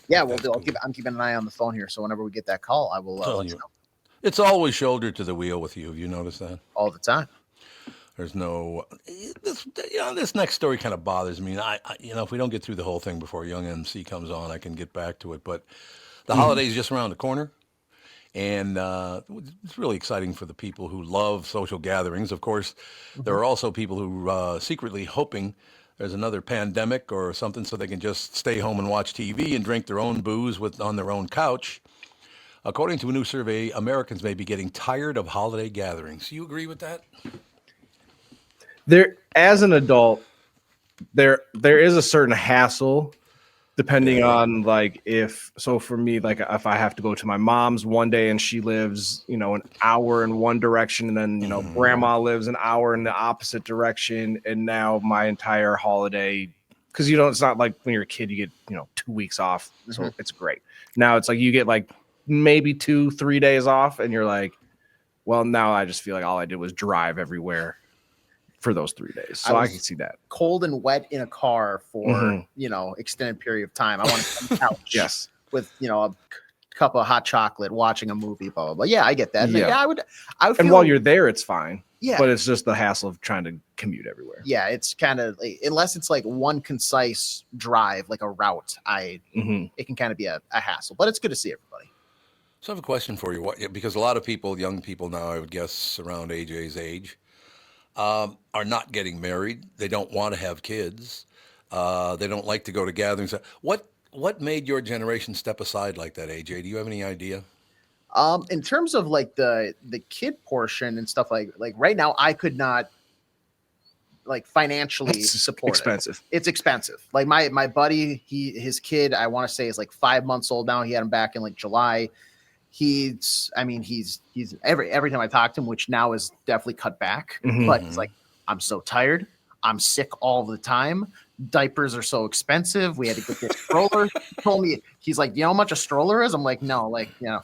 Yeah, we'll do. I'm keeping an eye on the phone here, so whenever we get that call, I will let you know. It's always shoulder to the wheel with you. Have you noticed that? All the time. There's no this next story kind of bothers me. I if we don't get through the whole thing before Young M.C. comes on, I can get back to it. But the holiday's just around the corner, and it's really exciting for the people who love social gatherings. Of course, there are also people who secretly hoping there's another pandemic or something so they can just stay home and watch TV and drink their own booze on their own couch. According to a new survey, Americans may be getting tired of holiday gatherings. Do you agree with that? There, as an adult, there is a certain hassle depending on for me, like if I have to go to my mom's one day and she lives, an hour in one direction, and then, grandma lives an hour in the opposite direction. And now my entire holiday, because, it's not like when you're a kid, you get, 2 weeks off. So it's great. Now it's like you get maybe 2-3 days off, and you're like, well, now I just feel like all I did was drive everywhere for those 3 days. So I can see that. Cold and wet in a car for, extended period of time. I want to be on the couch yes. with, a cup of hot chocolate, watching a movie, blah, blah, blah. Yeah, I get that. Yeah. I would and feel, while you're there, it's fine. Yeah. But it's just the hassle of trying to commute everywhere. Yeah, it's kind of, unless it's like one concise drive, like a route, it can kind of be a hassle. But it's good to see everybody. So I have a question for you. Because a lot of people, young people now, I would guess around AJ's age, are not getting married. They don't want to have kids. They don't like to go to gatherings. What made your generation step aside like that, AJ? Do you have any idea? In terms of the kid portion and stuff, like right now, I could not financially support expensive. It's expensive. Like my buddy, his kid, I want to say is 5 months old now. He had him back in July. He's every time I talk to him, which now is definitely cut back, but it's I'm so tired. I'm sick all the time. Diapers are so expensive. We had to get this stroller. He told me, he's like, you know how much a stroller is? I'm like, no,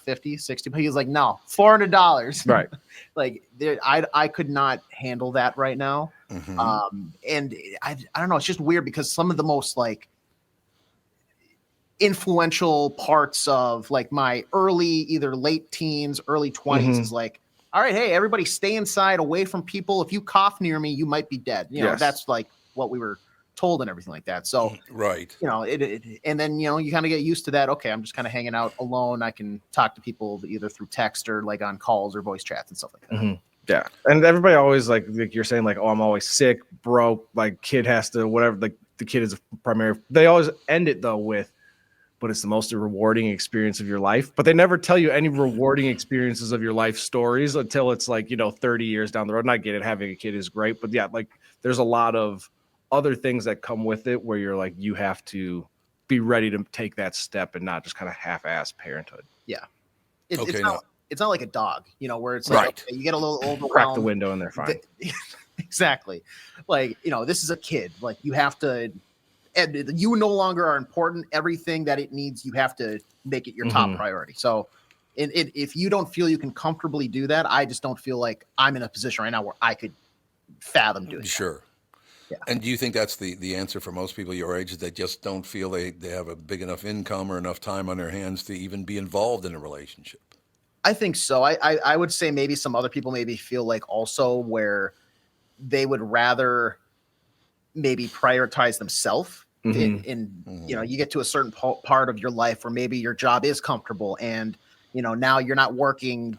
50, 60. But he's like, no, $400. Right. I could not handle that right now. And I don't know. It's just weird because some of the most influential parts of my either late teens, early 20s is all right, hey, everybody stay inside away from people. If you cough near me, you might be dead. That's what we were told and everything like that. So, right. And then, you kind of get used to that. Okay, I'm just kind of hanging out alone. I can talk to people either through text or on calls or voice chats and stuff like that. Yeah. And everybody always like you're saying oh, I'm always sick, broke, kid has to, whatever, the kid is a primary. They always end it though with, but it's the most rewarding experience of your life. But they never tell you any rewarding experiences of your life stories until it's 30 years down the road. And I get it, having a kid is great, but yeah, there's a lot of other things that come with it where you're you have to be ready to take that step and not just kind of half-ass parenthood. Yeah. It's not like a dog, where it's right. Okay, you get a little overwhelmed. Crack the window and they're fine. Exactly. This is a kid. You have to, and you no longer are important. Everything that it needs, you have to make it your top priority. So if you don't feel you can comfortably do that, I just don't feel like I'm in a position right now where I could fathom doing Sure. Yeah. And do you think that's the answer for most people your age? They just don't feel they have a big enough income or enough time on their hands to even be involved in a relationship? I think so. I would say maybe some other people maybe feel also where they would rather maybe prioritize themselves. You get to a certain part of your life where maybe your job is comfortable and, now you're not working,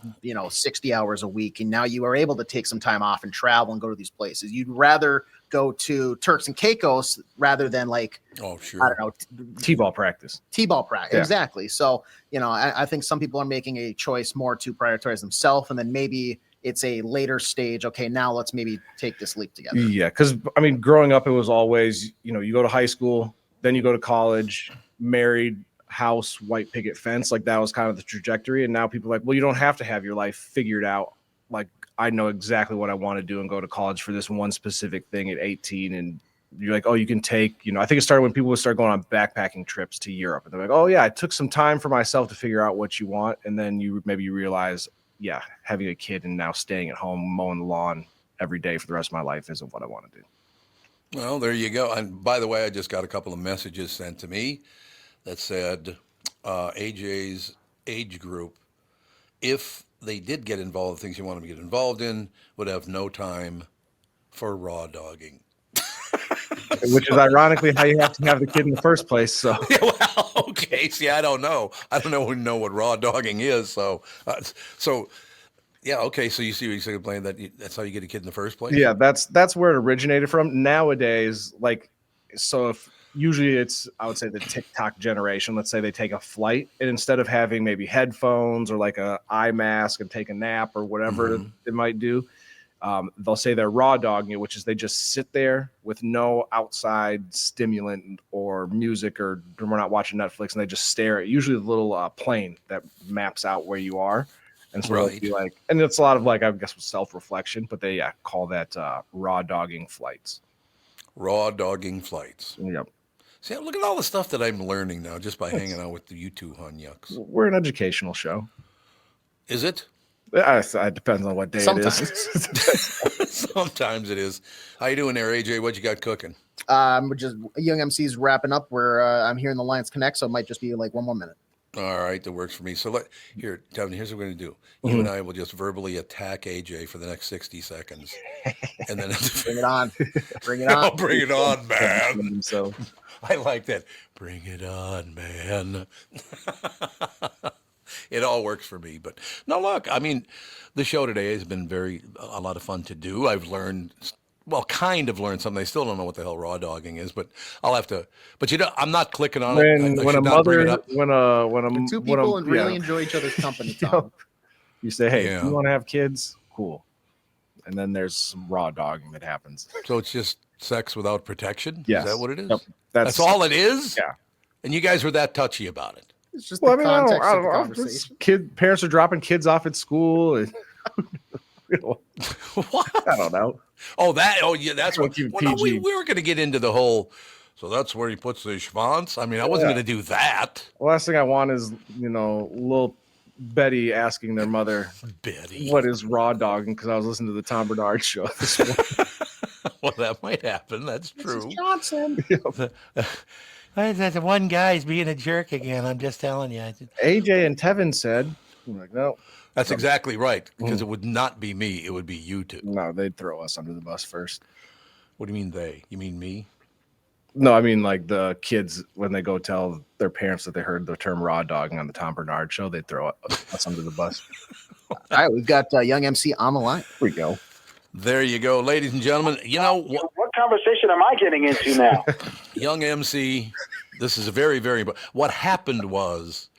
60 hours a week. And now you are able to take some time off and travel and go to these places. You'd rather go to Turks and Caicos rather than oh, sure. I don't know, T-ball practice. Yeah. Exactly. So, I think some people are making a choice more to prioritize themselves, and then maybe it's a later stage. Okay, now let's maybe take this leap together. Yeah, because growing up, it was always, you go to high school, then you go to college, married, house, white picket fence. That was kind of the trajectory. And now people are well, you don't have to have your life figured out. I know exactly what I want to do and go to college for this one specific thing at 18 and you're like, oh, you can take, I think it started when people would start going on backpacking trips to Europe, and they're like, oh yeah, I took some time for myself to figure out what you want, and then you realize, yeah, having a kid and now staying at home mowing the lawn every day for the rest of my life isn't what I want to do. Well, there you go. And by the way, I just got a couple of messages sent to me that said AJ's age group, if they did get involved in things you want them to get involved in, would have no time for raw dogging. Which is ironically how you have to have the kid in the first place. So, yeah, well, okay. See, I don't know. I don't know what raw dogging is. So, yeah, okay. So you see what you're saying, playing that's how you get a kid in the first place. Yeah, that's where it originated from. Nowadays, so if usually it's, I would say, the TikTok generation. Let's say they take a flight, and instead of having maybe headphones or like a eye mask and take a nap or whatever they might do, they'll say they're raw dogging it, which is they just sit there with no outside stimulant or music, or we're not watching Netflix, and they just stare at usually the little plane that maps out where you are. And so it'll be like, and it's a lot of I guess self-reflection, but they call that raw dogging flights. Raw dogging flights. Yep. See, look at all the stuff that I'm learning now just by hanging out with you two hunyucks. We're an educational show. Is it? It depends on what day it is. Sometimes it is. How you doing there, AJ? What you got cooking? Just Young MC's wrapping up. Where I'm hearing the Lions Connect, so it might just be like one more minute. All right, that works for me. So here, Devin, here's what we're going to do. You and I will just verbally attack AJ for the next 60 seconds. And then bring it on. Bring it on. Oh, bring it on, man. So I like that. Bring it on, man. It all works for me. But no, look, I mean, the show today has been a lot of fun to do. I've learned, kind of learned something. I still don't know what the hell raw dogging is, but I'll have to. But I'm not clicking on it. When two people really enjoy each other's company, Tom. You say, hey, if you want to have kids, cool. And then there's some raw dogging that happens. So it's just sex without protection? Yes. Is that what it is? Yep. That's all it is? Yeah. And you guys were that touchy about it? It's just the context of the conversation. Parents are dropping kids off at school. And, what? I don't know. That's what. We were going to get into the whole. So that's where he puts his schwanz. I mean, I wasn't going to do that. The last thing I want is little Betty asking their mother, Betty, what is raw dogging? Because I was listening to the Tom Barnard show this morning. Well, that might happen. That's true. Mrs. Johnson. That one guy's being a jerk again. I'm just telling you. AJ and Tevin said, I'm like, no. That's exactly right, because it would not be me. It would be you two. No, they'd throw us under the bus first. What do you mean they? You mean me? No, I mean like the kids, when they go tell their parents that they heard the term raw dogging on the Tom Barnard show, they'd throw us under the bus. All right, we've got Young MC on the line. Here we go. There you go, ladies and gentlemen. What conversation am I getting into now? Young MC, this is a very, very. What happened was,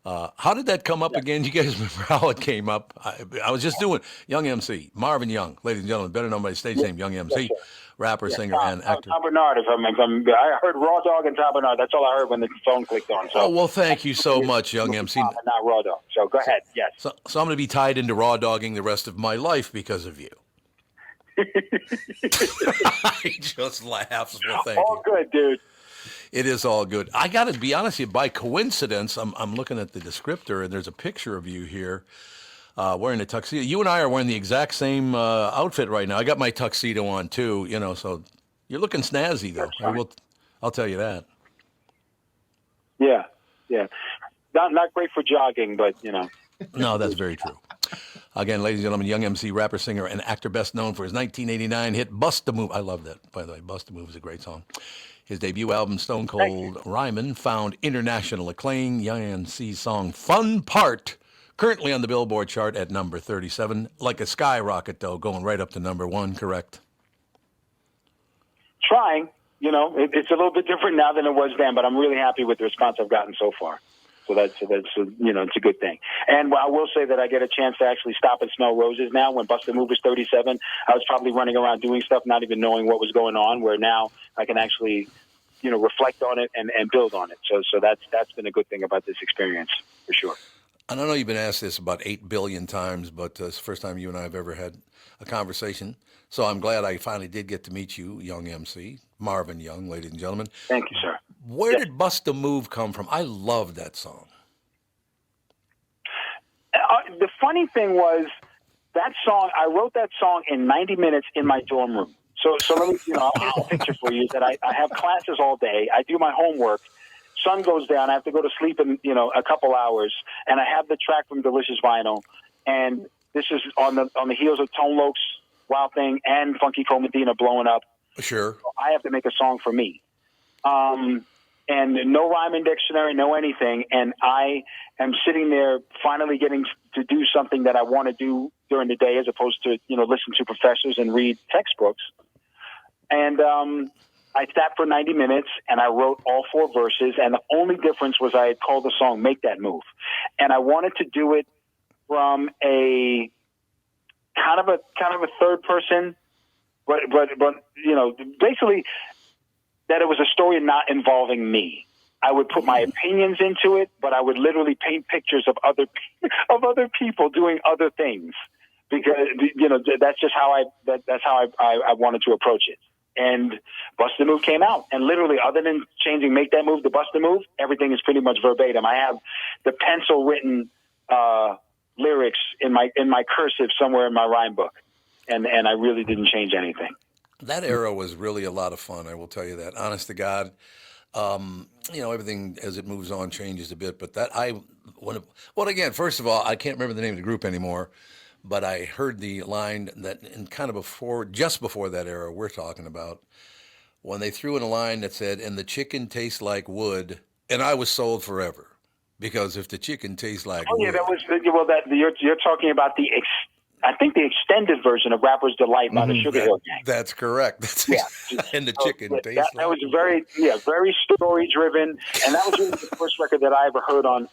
how did that come up again? You guys remember how it came up? I was just doing Young MC, Marvin Young, ladies and gentlemen, better known by his stage name, Young MC, rapper, singer, and actor. Tom Barnard. I heard raw dog and Tom Barnard. That's all I heard when the phone clicked on. So. Oh well, thank you so much, Young MC. Not raw dog. So go ahead. Yes. So I'm going to be tied into raw dogging the rest of my life because of you. He just laughs. Well, thank all you. Good, dude. It is all good. I got to be honest with you. By coincidence, I'm looking at the descriptor, and there's a picture of you here wearing a tuxedo. You and I are wearing the exact same outfit right now. I got my tuxedo on too. So you're looking snazzy though. I'll tell you that. Yeah. Not great for jogging, but No, that's very true. Again, ladies and gentlemen, Young MC, rapper, singer, and actor best known for his 1989 hit Bust a Move. I love that, by the way. Bust a Move is a great song. His debut album, Stone Cold Rhymin, found international acclaim. Young MC's song Fun Part, currently on the Billboard Chart at number 37. Like a skyrocket, though, going right up to number 1, correct? Trying. It's a little bit different now than it was then, but I'm really happy with the response I've gotten so far. So that's it's a good thing. And I will say that I get a chance to actually stop and smell roses now. When Bust a Move was 37, I was probably running around doing stuff, not even knowing what was going on, where now I can actually, reflect on it and build on it. So that's been a good thing about this experience, for sure. I don't know you've been asked this about 8 billion times, but it's the first time you and I have ever had a conversation. So I'm glad I finally did get to meet you, Young MC. Marvin Young, ladies and gentlemen. Thank you, sir. Where did Bust a Move come from? I love that song. The funny thing was that song, I wrote that song in 90 minutes in my dorm room. So let me, I'll paint a picture for you that I have classes all day. I do my homework. Sun goes down. I have to go to sleep in, a couple hours. And I have the track from Delicious Vinyl. And this is on the heels of Tone Loc's Wild Thing and Funky Cole Medina blowing up. Sure. So I have to make a song for me. And no rhyming dictionary, no anything. And I am sitting there finally getting to do something that I want to do during the day as opposed to, listen to professors and read textbooks. And I sat for 90 minutes and I wrote all 4 verses. And the only difference was I had called the song Make That Move. And I wanted to do it from a kind of a third person, but basically that it was a story not involving me. I would put my opinions into it, but I would literally paint pictures of other people doing other things because that's just how I wanted to approach it. And Bust a Move came out, and literally, other than changing Make That Move to Bust a Move, everything is pretty much verbatim. I have the pencil written lyrics in my cursive somewhere in my rhyme book, and I really didn't change anything. That era was really a lot of fun. I will tell you that. Honest to God, everything as it moves on changes a bit. But again, first of all, I can't remember the name of the group anymore. But I heard the line that just before that era we're talking about, when they threw in a line that said, "And the chicken tastes like wood," and I was sold forever, because if the chicken tastes like wood. Yeah, that was you're talking about I think the extended version of Rapper's Delight by the Sugar Hill Gang. That's correct. And the chicken tastes like that was very story driven, and that was really the first record that I ever heard on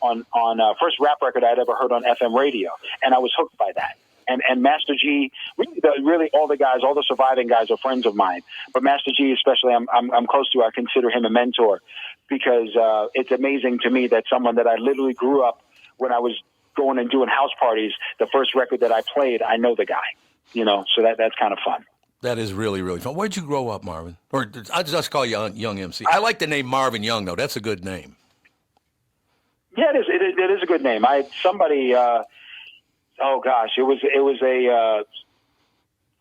first rap record I'd ever heard on FM radio, and I was hooked by that. And Master G, really all the surviving guys are friends of mine, but Master G especially, I'm close to. I consider him a mentor because it's amazing to me that someone that I literally grew up when I was going and doing house parties, the first record that I played, I know the guy, so that's kind of fun. That is really, really fun. Where'd you grow up, Marvin? Or I'll just call you Young MC. I like the name Marvin Young, though. That's a good name. Yeah, it is a good name. I had somebody, it was a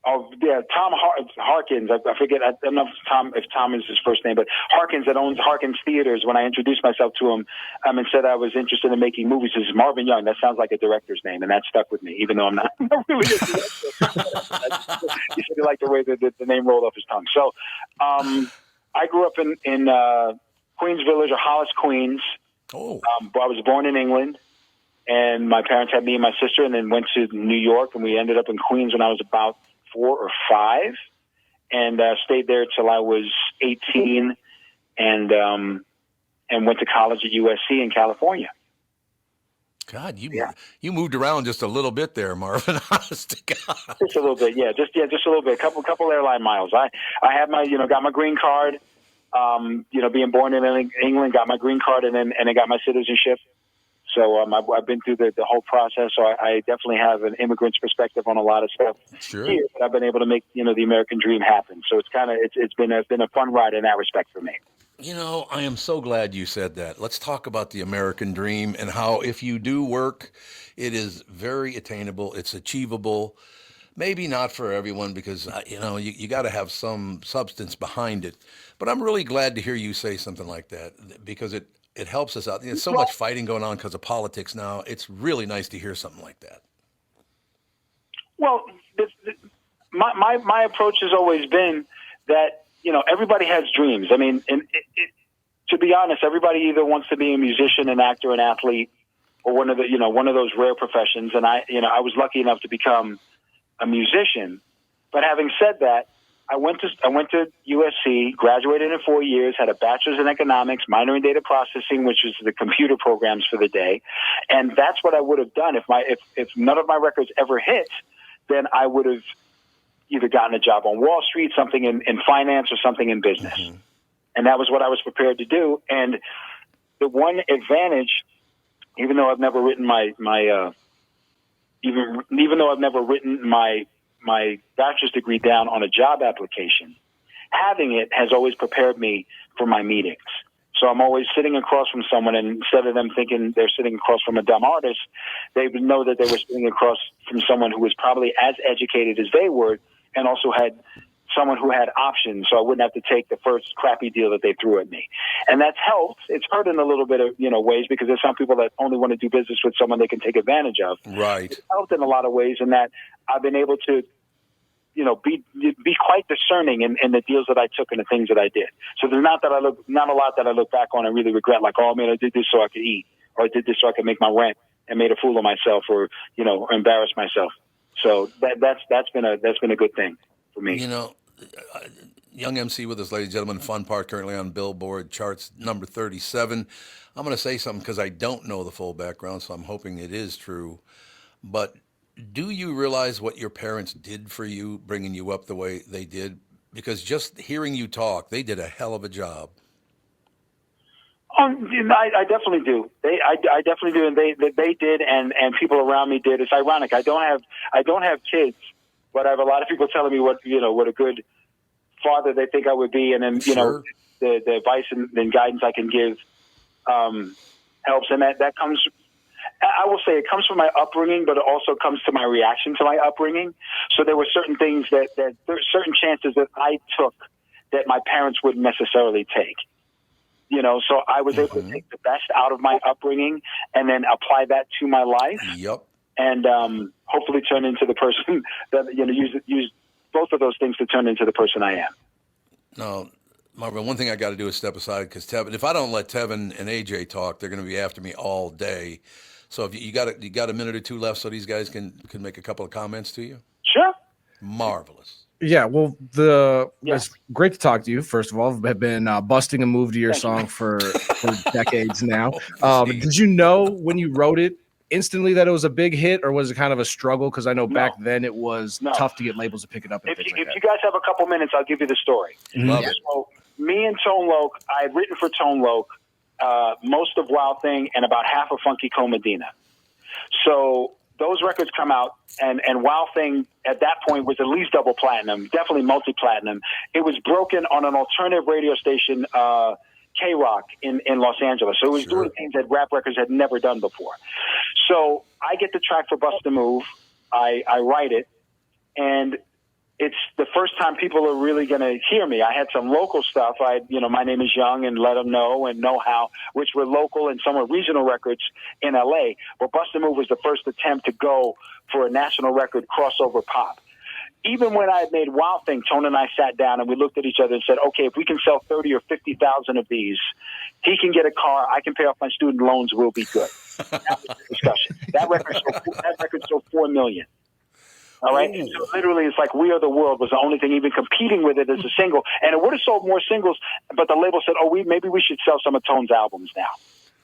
Tom Harkins. I forget. I don't know if Tom is his first name, but Harkins, that owns Harkins Theaters. When I introduced myself to him, and said I was interested in making movies, he says Marvin Young. That sounds like a director's name, and that stuck with me, even though I'm not really a director. He said he liked the way the name rolled off his tongue. So, I grew up in Queens Village or Hollis, Queens. Oh, I was born in England. And my parents had me and my sister, and then went to New York, and we ended up in Queens when I was about 4 or 5, and stayed there till I was 18, and went to college at USC in California. God, you moved around just a little bit there, Marvin. Honest to God. Just a little bit, yeah, just a little bit. Couple airline miles. I had my got my green card. Being born in England, got my green card, and then got my citizenship. So I've been through the whole process. So I definitely have an immigrant's perspective on a lot of stuff. Sure. Here, but I've been able to make the American dream happen. So it's been a fun ride in that respect for me. I am so glad you said that. Let's talk about the American dream and how if you do work, it is very attainable. It's achievable. Maybe not for everyone because you got to have some substance behind it. But I'm really glad to hear you say something like that because it helps us out. There's so much fighting going on because of politics now. It's really nice to hear something like that. Well, my approach has always been that, everybody has dreams. I mean, to be honest, everybody either wants to be a musician, an actor, an athlete, or one of those rare professions. And I was lucky enough to become a musician. But having said that, I went to USC, graduated in 4 years, had a bachelor's in economics, minor in data processing, which is the computer programs for the day. And that's what I would have done if none of my records ever hit, then I would have either gotten a job on Wall Street, something in finance, or something in business. Mm-hmm. And that was what I was prepared to do. And the one advantage, even though I've never written my bachelor's degree down on a job application, having it has always prepared me for my meetings. So I'm always sitting across from someone, and instead of them thinking they're sitting across from a dumb artist, they would know that they were sitting across from someone who was probably as educated as they were, and also had someone who had options, so I wouldn't have to take the first crappy deal that they threw at me. And that's helped. It's hurt in a little bit of, ways, because there's some people that only want to do business with someone they can take advantage of. Right. It's helped in a lot of ways in that I've been able to, be quite discerning in the deals that I took and the things that I did. So there's not a lot that I look back on and really regret, like, oh man, I did this so I could eat, or I did this so I could make my rent and made a fool of myself, or embarrass myself. So that's been a good thing for me. Young MC with us, ladies and gentlemen. Fun Part, currently on Billboard Charts, number 37. I'm going to say something because I don't know the full background, so I'm hoping it is true. But do you realize what your parents did for you, bringing you up the way they did? Because just hearing you talk, they did a hell of a job. I definitely do. I definitely do, and they did, and people around me did. It's ironic. I don't have kids, but I have a lot of people telling me what a good father they think I would be, and then Sure. the advice and guidance I can give helps, and that comes. I will say it comes from my upbringing, but it also comes to my reaction to my upbringing. So there were certain things there were certain chances that I took that my parents wouldn't necessarily take. So I was able to take the best out of my upbringing and then apply that to my life. Yep. And hopefully turn into the person that use both of those things to turn into the person I am. No, Marvin, one thing I got to do is step aside, because Tevin, if I don't let Tevin and AJ talk, they're going to be after me all day. So if you got a minute or two left, so these guys can make a couple of comments to you. Sure. Marvelous. Yeah, well, it's great to talk to you. First of all, I've been busting a move to your song for decades now. Did you know when you wrote it instantly that it was a big hit, or was it kind of a struggle? Because I know back then it was tough to get labels to pick it up. If you guys have a couple minutes, I'll give you the story. Love it. So me and Tone Loc, I had written for Tone Loc most of Wild Thing and about half of Funky Co Medina. So those records come out, and Wild Thing at that point was at least double platinum, definitely multi-platinum. It was broken on an alternative radio station, K-Rock in Los Angeles. So it was doing things that rap records had never done before. So I get the track for Bust a Move. I write it, and it's the first time people are really going to hear me. I had some local stuff. My name is Young and Let Them Know and Know How, which were local, and some were regional records in LA. But Bust a Move was the first attempt to go for a national record crossover pop. Even when I had made Wild Thing, Tone and I sat down and we looked at each other and said, okay, if we can sell 30 or 50,000 of these, he can get a car, I can pay off my student loans, we'll be good. That was the discussion. That record sold $4 million. All right. So literally, it's like We Are the World was the only thing even competing with it as a single, and it would have sold more singles. But the label said, "Oh, maybe we should sell some of Tone's albums now."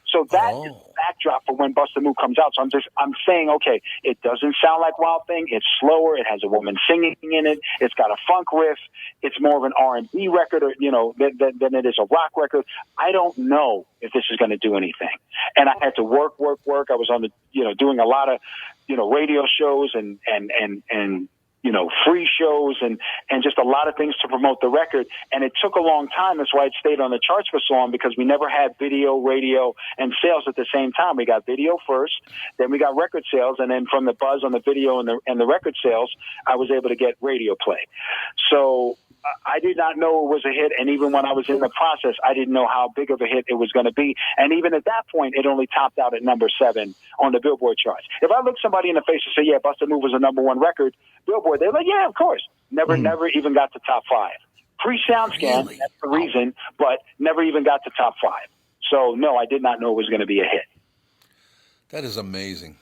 So that is the backdrop for when Bust a Move comes out. So I'm saying, okay, it doesn't sound like Wild Thing. It's slower. It has a woman singing in it. It's got a funk riff. It's more of an R&B record, or than it is a rock record. I don't know if this is going to do anything. And I had to work. I was on the doing a lot of radio shows and free shows and just a lot of things to promote the record. And it took a long time. That's why it stayed on the charts for so long, because we never had video, radio, and sales at the same time. We got video first, then we got record sales, and then from the buzz on the video and the record sales, I was able to get radio play. So I did not know it was a hit, and even when I was in the process, I didn't know how big of a hit it was going to be. And even at that point, it only topped out at number 7 on the Billboard charts. If I look somebody in the face and say, yeah, Bust a Move was a number 1 record, Billboard, they're like, yeah, of course. Never even got to top 5. Pre-SoundScan, that's the reason, but never even got to top 5. So, no, I did not know it was going to be a hit. That is amazing.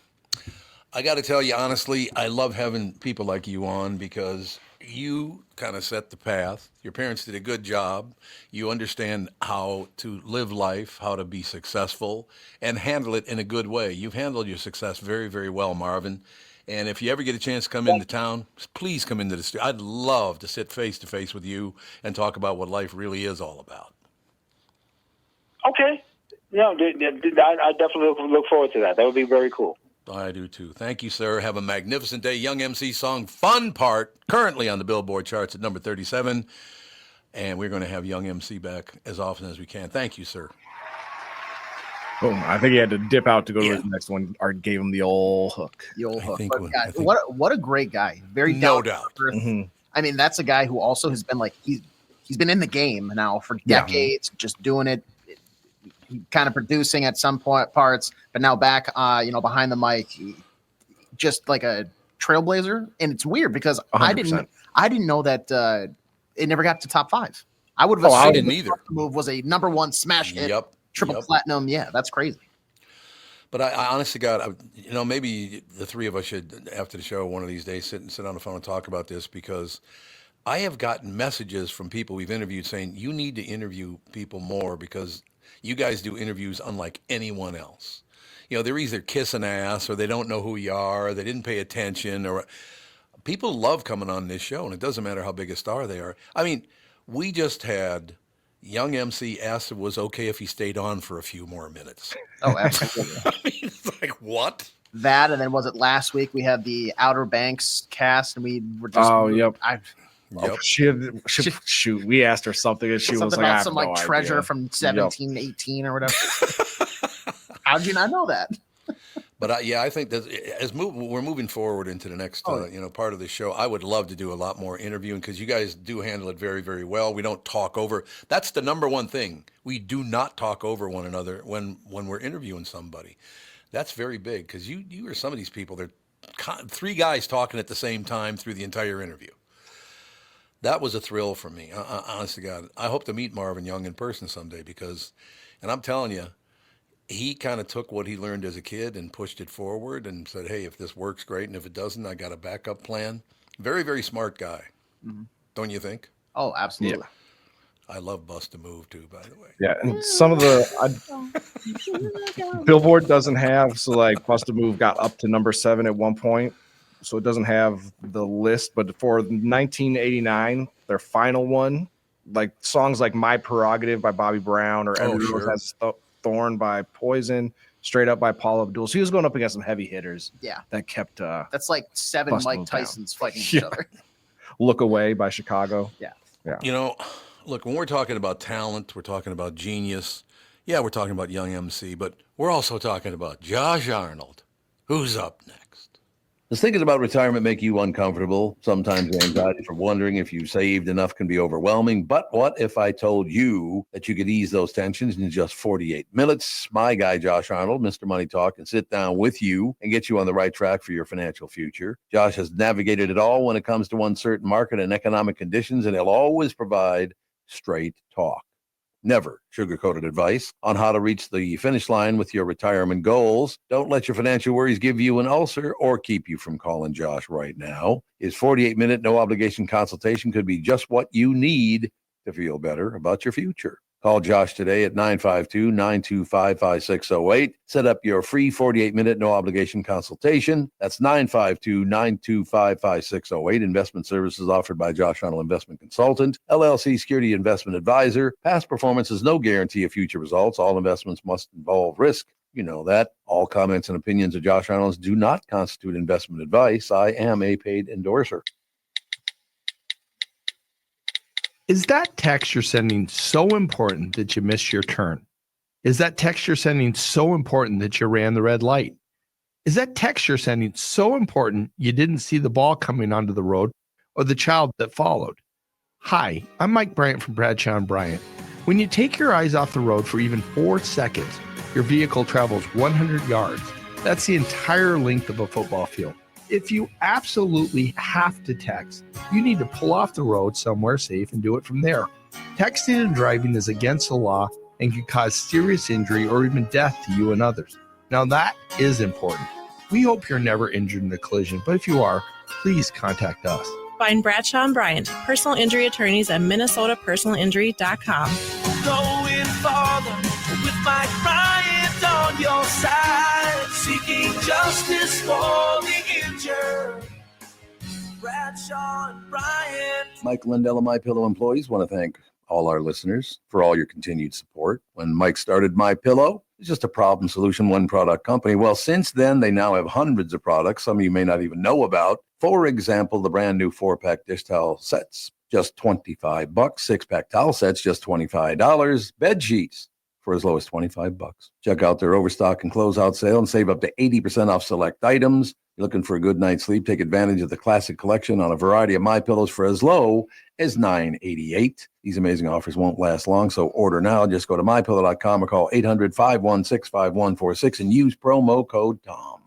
I got to tell you, honestly, I love having people like you on, because you kind of set the path. Your parents did a good job. You understand how to live life, how to be successful, and handle it in a good way. You've handled your success very, very well, Marvin. And if you ever get a chance to come into town, please come into the studio. I'd love to sit face to face with you and talk about what life really is all about. Okay. I definitely look forward to that. That would be very cool. I do too. Thank you, sir. Have a magnificent day. Young MC song Fun Part, currently on the Billboard charts at number 37. And we're going to have Young MC back as often as we can. Thank you, sir. Boom. I think he had to dip out to go to the next one. Art gave him the old hook. The old hook. think But when- God, I think- what a great guy. Very No down to doubt. earth. Mhm. I mean, that's a guy who also has been like he's been in the game now for decades, just doing it. He kind of producing at some parts, but now back, behind the mic, just like a trailblazer. And it's weird because 100%. I didn't know that it never got to top 5. I would have I assumed didn't the either. move was a number 1 smash hit, Yep. triple platinum. Yeah, that's crazy. But I honestly, God, maybe the three of us should, after the show, one of these days, sit on the phone and talk about this, because I have gotten messages from people we've interviewed saying, you need to interview people more because you guys do interviews unlike anyone else. They're either kissing ass or they don't know who you are, or they didn't pay attention, or people love coming on this show, and it doesn't matter how big a star they are. I mean, we just had Young MC asked if it was okay if he stayed on for a few more minutes. Oh, absolutely. I mean, it's like, what? That, and then was it last week we had the Outer Banks cast, and we were just Yep. Yep. Shoot, we asked her something, and she was something like, I about have some no like treasure idea. from 1718 or whatever. How'd you not know that? But I think that we're moving forward into the next part of the show, I would love to do a lot more interviewing because you guys do handle it very, very well. We don't talk over. That's the number one thing. We do not talk over one another when we're interviewing somebody. That's very big because you are some of these people. They're 3 guys talking at the same time through the entire interview. That was a thrill for me. Honest to God, I hope to meet Marvin Young in person someday and I'm telling you, he kind of took what he learned as a kid and pushed it forward and said, hey, if this works, great. And if it doesn't, I got a backup plan. Very, very smart guy. Mm-hmm. Don't you think? Oh, absolutely. Yeah. I love Bust a Move too, by the way. Yeah. And some of Billboard doesn't have, so like Bust a Move got up to number 7 at one point. So it doesn't have the list, but for 1989, their final one, like songs like My Prerogative by Bobby Brown or Every Rose Has Thorn by Poison, Straight Up by Paul Abdul. So he was going up against some heavy hitters. Yeah. That kept that's like 7 Mike Tysons fighting each other. Look Away by Chicago. Yeah. Look, when we're talking about talent, we're talking about genius. Yeah, we're talking about Young MC, but we're also talking about Josh Arnold. Who's up next? Does thinking about retirement make you uncomfortable? Sometimes anxiety for wondering if you saved enough can be overwhelming. But what if I told you that you could ease those tensions in just 48 minutes? My guy, Josh Arnold, Mr. Money Talk, can sit down with you and get you on the right track for your financial future. Josh has navigated it all when it comes to uncertain market and economic conditions, and he'll always provide straight talk. Never sugar-coated advice on how to reach the finish line with your retirement goals. Don't let your financial worries give you an ulcer or keep you from calling Josh right now. His 48-minute no-obligation consultation could be just what you need to feel better about your future. Call Josh today at 952-925-5608. Set up your free 48-minute no-obligation consultation. That's 952-925-5608. Investment services offered by Josh Arnold Investment Consultant, LLC Security Investment Advisor. Past performance is no guarantee of future results. All investments must involve risk. You know that. All comments and opinions of Josh Arnold do not constitute investment advice. I am a paid endorser. Is that text you're sending so important that you missed your turn? Is that text you're sending so important that you ran the red light? Is that text you're sending so important you didn't see the ball coming onto the road or the child that followed? Hi, I'm Mike Bryant from Bradshaw & Bryant. When you take your eyes off the road for even 4 seconds, your vehicle travels 100 yards. That's the entire length of a football field. If you absolutely have to text, you need to pull off the road somewhere safe and do it from there. Texting and driving is against the law and can cause serious injury or even death to you and others. Now that is important. We hope you're never injured in a collision, but if you are, please contact us. Find Bradshaw & Bryant, personal injury attorneys at minnesotapersonalinjury.com. Going farther with Mike Bryant on your side, seeking justice for the injured. Bradshaw & Bryant. Mike Lindell and MyPillow employees want to thank all our listeners for all your continued support. When Mike started MyPillow, it's just a problem solution, one product company. Well, since then, they now have hundreds of products some of you may not even know about. For example, the brand new 4-pack dish towel sets. just $25. 6-pack towel sets, just $25. Bed sheets for as low as $25. Check out their overstock and closeout sale and save up to 80% off select items. You're looking for a good night's sleep? Take advantage of the classic collection on a variety of MyPillows for as low as $9.88. These amazing offers won't last long, so order now. Just go to MyPillow.com or call 800-516-5146 and use promo code TOM.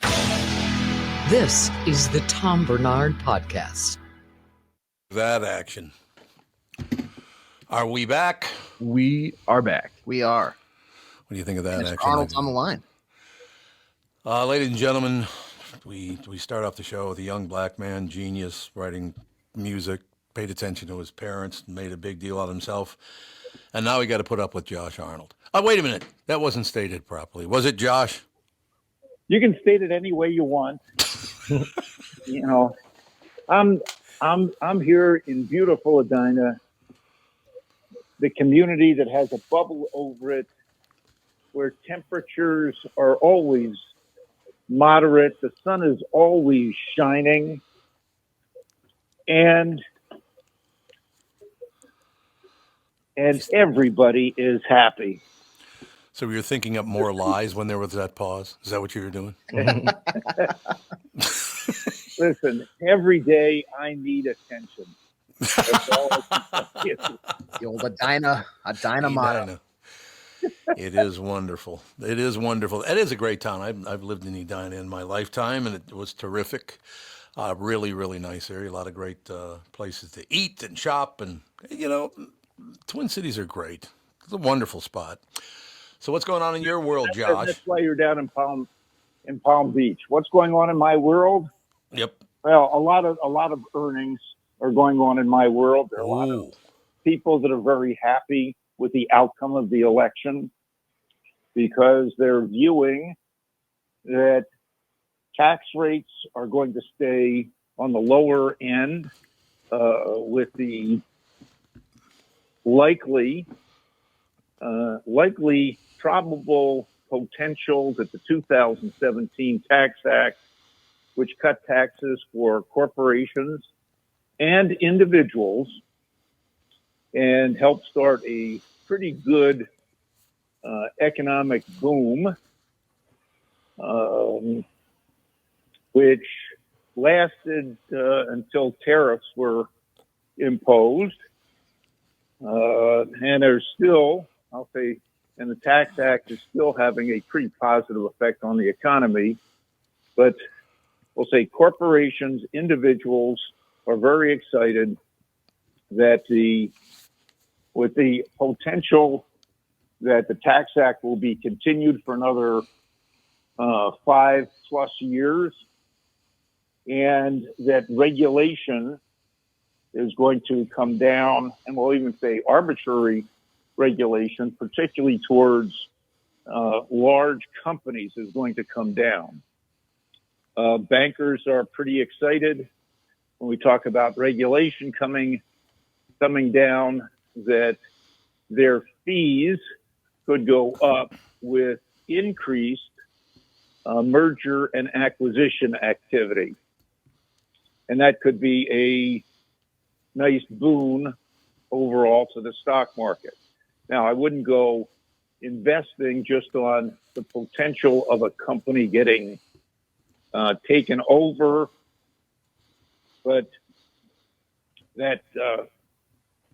This is the Tom Barnard Podcast. That action. Are we back? We are back. We are. What do you think of that action? Arnold's on the line. Ladies and gentlemen, we start off the show with a young black man, genius, writing music, paid attention to his parents, made a big deal out of himself, and now we got to put up with Josh Arnold. Oh, wait a minute. That wasn't stated properly. Was it, Josh? You can state it any way you want. You know, I'm here in beautiful Edina, the community that has a bubble over it, where temperatures are always moderate, the sun is always shining, and everybody is happy. So you're thinking up more lies when there was that pause? Is that what you were doing? Listen, every day I need attention. That's all I can tell you. The old Edina motto. It is wonderful. It is wonderful. It is a great town. I've lived in Edina in my lifetime, and it was terrific. Really, really nice area. A lot of great places to eat and shop. And, you know, Twin Cities are great. It's a wonderful spot. So what's going on in your world, Josh? That's why you're down in Palm Beach. What's going on in my world? Yep. Well, a lot of earnings are going on in my world. There are a lot of people that are very happy with the outcome of the election because they're viewing that tax rates are going to stay on the lower end with the likely probable potential that the 2017 Tax Act, which cut taxes for corporations and individuals and helped start a pretty good economic boom, which lasted until tariffs were imposed. And there's still, I'll say, and the Tax Act is still having a pretty positive effect on the economy. But we'll say corporations, individuals are very excited that with the potential that the Tax Act will be continued for another 5+ years, and that regulation is going to come down, and we'll even say arbitrary regulation, particularly towards large companies, is going to come down. Bankers are pretty excited when we talk about regulation coming down, that their fees could go up with increased merger and acquisition activity. And that could be a nice boon overall to the stock market. Now, I wouldn't go investing just on the potential of a company getting taken over, but that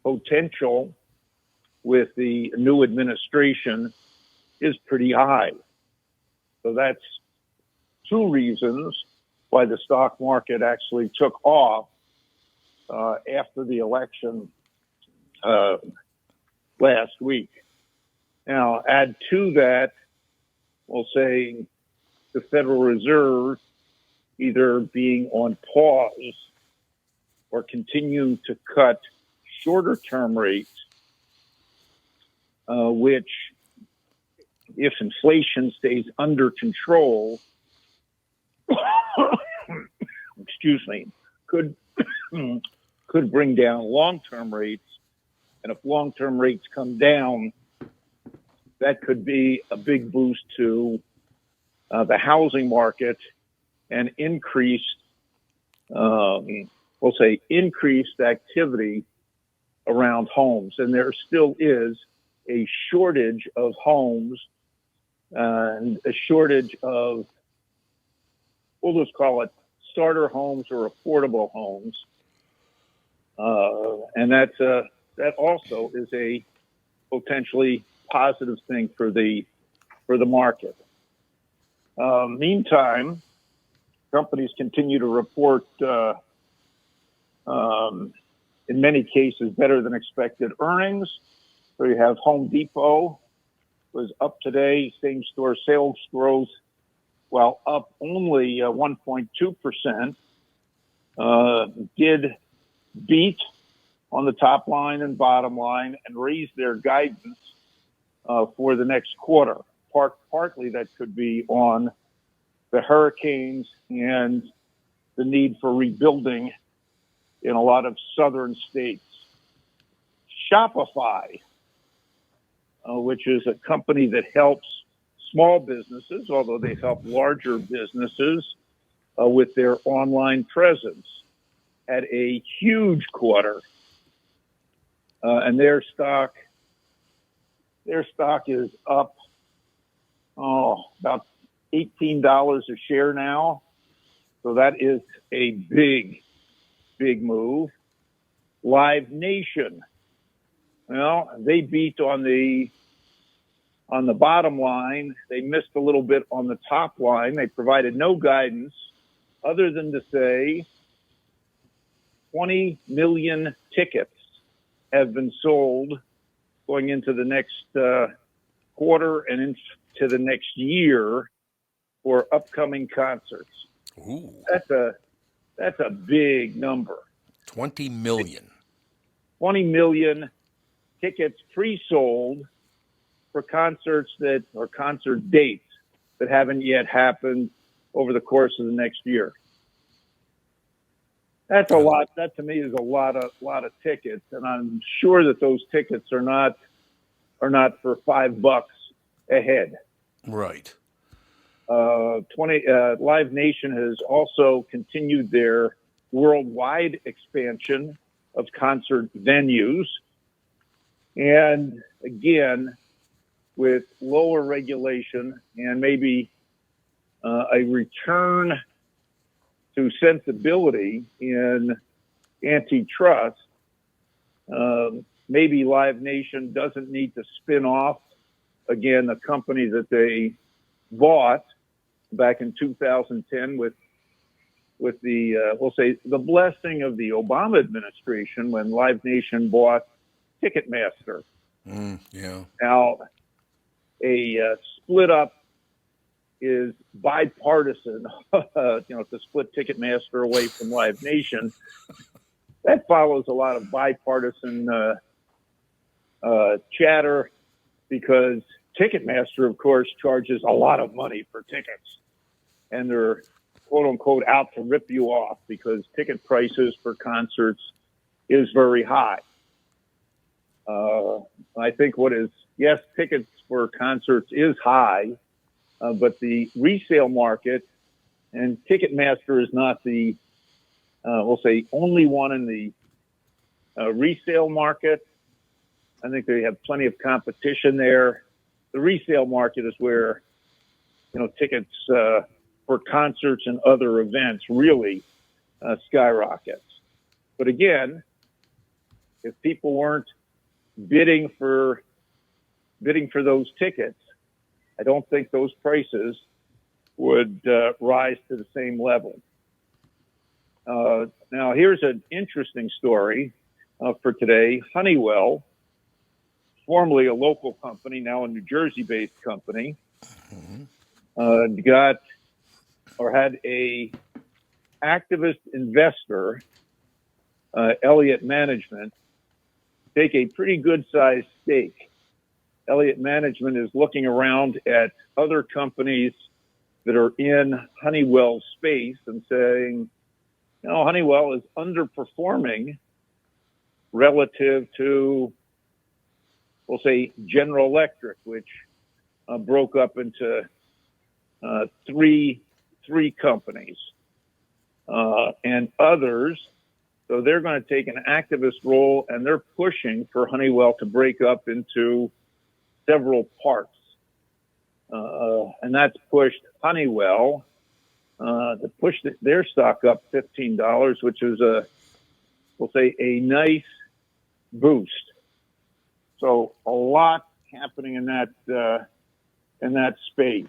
potential with the new administration is pretty high. So that's two reasons why the stock market actually took off after the election last week. Now, add to that, we'll say the Federal Reserve either being on pause or continuing to cut shorter term rates, which, if inflation stays under control, excuse me, could bring down long-term rates. And if long-term rates come down, that could be a big boost to the housing market and increased, we'll say, increased activity around homes, and there still is a shortage of homes and a shortage of, we'll just call it starter homes or affordable homes. And that also is a potentially positive thing for the market. Meantime, companies continue to report, in many cases, better than expected earnings. So you have Home Depot was up today, same store sales growth, while up only 1.2%, did beat on the top line and bottom line and raise their guidance for the next quarter. Partly that could be on the hurricanes and the need for rebuilding in a lot of southern states. Shopify, which is a company that helps small businesses, although they help larger businesses with their online presence, had a huge quarter. And their stock is up about $18 a share now. So that is a big move. Live Nation, well, they beat on the bottom line. They missed a little bit on the top line. They provided no guidance other than to say 20 million tickets have been sold going into the next quarter and into the next year for upcoming concerts. Ooh. That's a big number. 20 million. 20 million tickets pre-sold for concerts or concert dates that haven't yet happened over the course of the next year. That's a lot. That to me is a lot of tickets, and I'm sure that those tickets are not for $5 a head. Right. Live Nation has also continued their worldwide expansion of concert venues, and again, with lower regulation and maybe a return to sensibility in antitrust, maybe Live Nation doesn't need to spin off again a company that they bought back in 2010 with the we'll say the blessing of the Obama administration when Live Nation bought Ticketmaster. Yeah. Now, a split up is bipartisan. To split Ticketmaster away from Live Nation, that follows a lot of bipartisan chatter because Ticketmaster, of course, charges a lot of money for tickets, and they're quote unquote out to rip you off because ticket prices for concerts is very high. I think tickets for concerts is high, but the resale market, and Ticketmaster is not the, we'll say, only one in the resale market. I think they have plenty of competition there. The resale market is where, tickets for concerts and other events really skyrockets. But again, if people weren't bidding for those tickets, I don't think those prices would rise to the same level. Now, here's an interesting story for today. Honeywell, formerly a local company, now a New Jersey-based company, had a activist investor, Elliott Management, take a pretty good-sized stake. Elliott Management is looking around at other companies that are in Honeywell's space and saying, Honeywell is underperforming relative to, we'll say, General Electric, which broke up into three companies, and others. So they're going to take an activist role, and they're pushing for Honeywell to break up into several parts. And that's pushed Honeywell to push their stock up $15, which is we'll say a nice boost. So a lot happening in that space.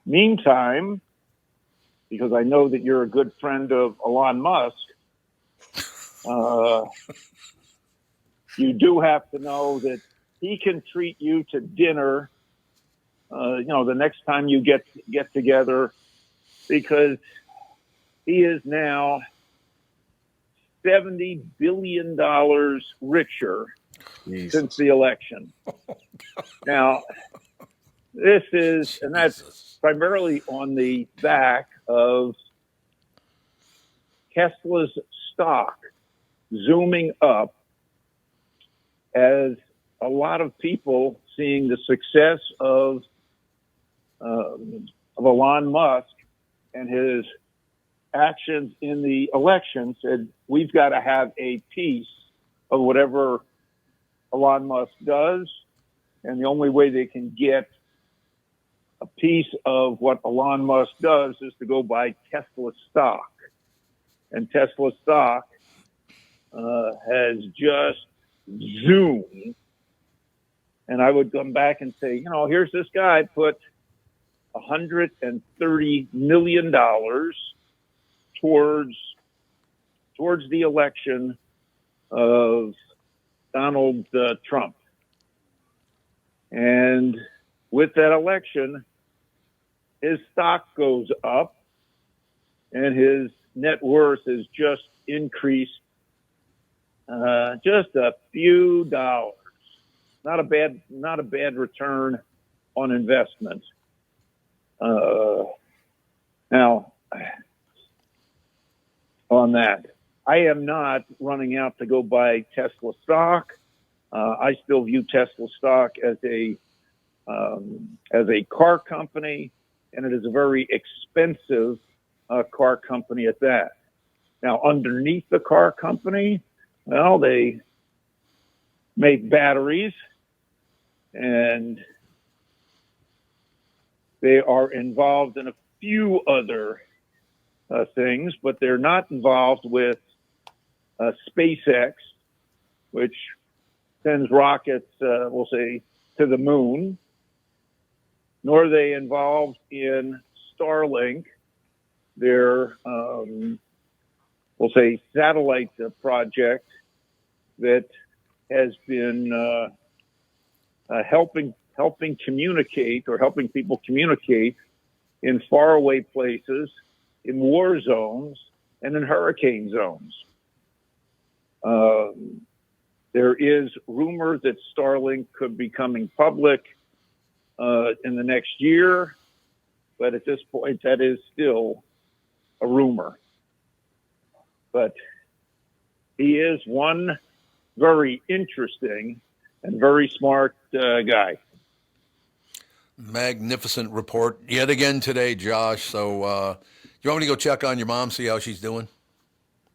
Meantime, because I know that you're a good friend of Elon Musk, you do have to know that he can treat you to dinner, the next time you get together, because he is now $70 billion richer since the election. Now, that's primarily on the back of Tesla's stock zooming up as a lot of people seeing the success of Elon Musk and his actions in the election said, we've got to have a piece of whatever Elon Musk does. And the only way they can get a piece of what Elon Musk does is to go buy Tesla stock. And Tesla stock has just zoomed. And I would come back and say, here's this guy put $130 million towards the election of Donald Trump. And with that election, his stock goes up and his net worth is just increased just a few dollars. Not a bad return on investment. Now, on that, I am not running out to go buy Tesla stock. I still view Tesla stock as a car company, and it is a very expensive car company at that. Now, underneath the car company, well, they make batteries, and they are involved in a few other things, but they're not involved with SpaceX, which sends rockets, we'll say, to the moon, nor are they involved in Starlink, their, we'll say, satellite project that has been helping communicate or helping people communicate in faraway places, in war zones, and in hurricane zones. There is rumor that Starlink could be coming public in the next year, but at this point, that is still a rumor. But he is one very interesting and very smart guy. Magnificent report yet again today, Josh. So you want me to go check on your mom, see how she's doing?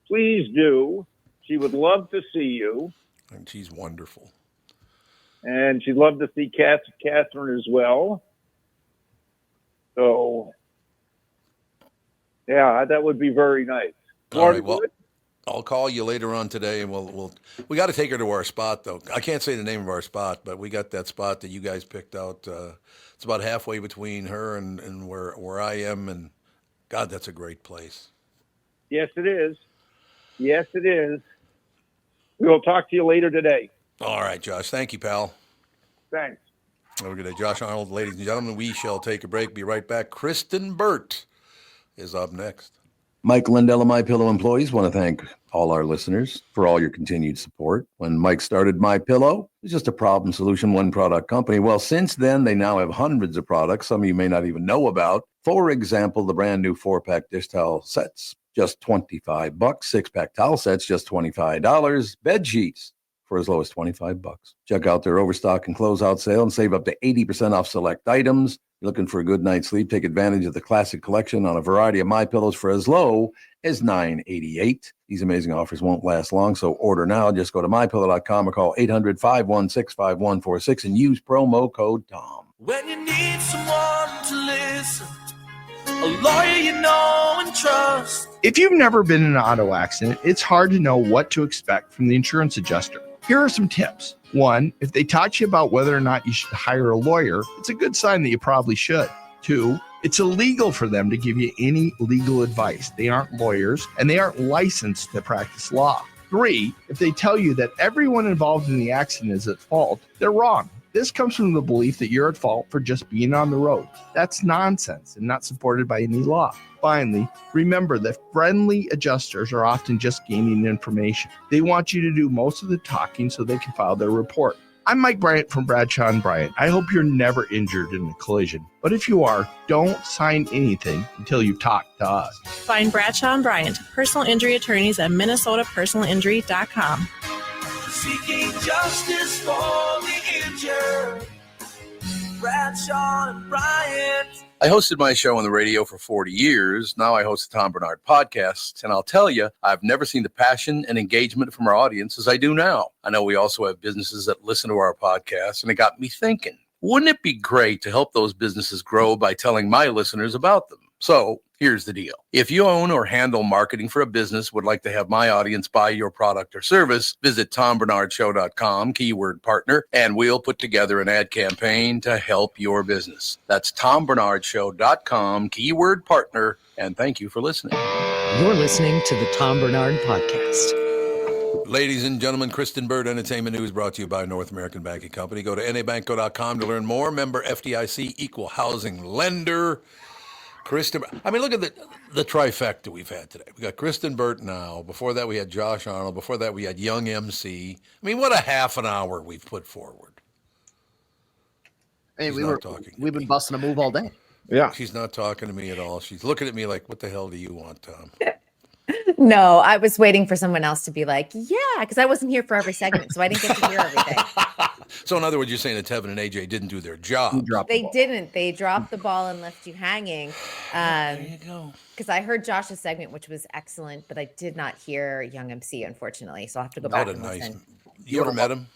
Please do. She would love to see you. And she's wonderful. And she'd love to see Catherine as well. So, yeah, that would be very nice. All right, well, I'll call you later on today, and we got to take her to our spot, though. I can't say the name of our spot, but we got that spot that you guys picked out. It's about halfway between her and where I am, and God, that's a great place. Yes, it is. Yes, it is. We'll talk to you later today. All right, Josh. Thank you, pal. Thanks. Have a good day. Josh Arnold, ladies and gentlemen, we shall take a break. Be right back. Kristyn Burtt is up next. Mike Lindell and MyPillow employees want to thank all our listeners for all your continued support. When Mike started MyPillow, it was just a problem solution, one product company. Well, since then, they now have hundreds of products, some of you may not even know about. For example, the brand new 4-pack dish towel sets, just $25. 6-pack towel sets, just $25. Bed sheets, for as low as $25. Check out their overstock and closeout sale and save up to 80% off select items. You're looking for a good night's sleep? Take advantage of the classic collection on a variety of MyPillows for as low as $9.88. These amazing offers won't last long, so order now. Just go to MyPillow.com or call 800-516-5146 and use promo code TOM. When you need someone to listen, a lawyer you know and trust. If you've never been in an auto accident, it's hard to know what to expect from the insurance adjuster. Here are some tips. 1, if they talk to you about whether or not you should hire a lawyer, it's a good sign that you probably should. 2, it's illegal for them to give you any legal advice. They aren't lawyers and they aren't licensed to practice law. 3, if they tell you that everyone involved in the accident is at fault, they're wrong. This comes from the belief that you're at fault for just being on the road. That's nonsense and not supported by any law. Finally, remember that friendly adjusters are often just gaining information. They want you to do most of the talking so they can file their report. I'm Mike Bryant from Bradshaw & Bryant. I hope you're never injured in a collision. But if you are, don't sign anything until you've talked to us. Find Bradshaw & Bryant, personal injury attorneys at minnesotapersonalinjury.com. Seeking justice for the injured. Bradshaw and Bryant. I hosted my show on the radio for 40 years. Now I host the Tom Barnard Podcast. And I'll tell you, I've never seen the passion and engagement from our audience as I do now. I know we also have businesses that listen to our podcast, and it got me thinking, wouldn't it be great to help those businesses grow by telling my listeners about them? So here's the deal. If you own or handle marketing for a business, would like to have my audience buy your product or service, visit TomBernardShow.com, keyword partner, and we'll put together an ad campaign to help your business. That's TomBernardShow.com, keyword partner, and thank you for listening. You're listening to the Tom Barnard Podcast. Ladies and gentlemen, Kristyn Burtt Entertainment News brought to you by North American Banking Company. Go to nabanco.com to learn more. Member FDIC, equal housing lender. Kristyn, I mean, look at the trifecta we've had today. We got Kristyn Burtt now. Before that, we had Josh Arnold. Before that, we had Young M.C. I mean, what a half an hour we've put forward. Hey, we've been busting a move all day. Yeah. She's not talking to me at all. She's looking at me like, what the hell do you want, Tom? No, I was waiting for someone else to be like, yeah, because I wasn't here for every segment, so I didn't get to hear everything. So in other words, you're saying that Tevin and AJ didn't do their job. They didn't. They dropped the ball and left you hanging. There you go. Because I heard Josh's segment, which was excellent, but I did not hear Young MC, unfortunately. So I'll have to go back and listen. You ever met him?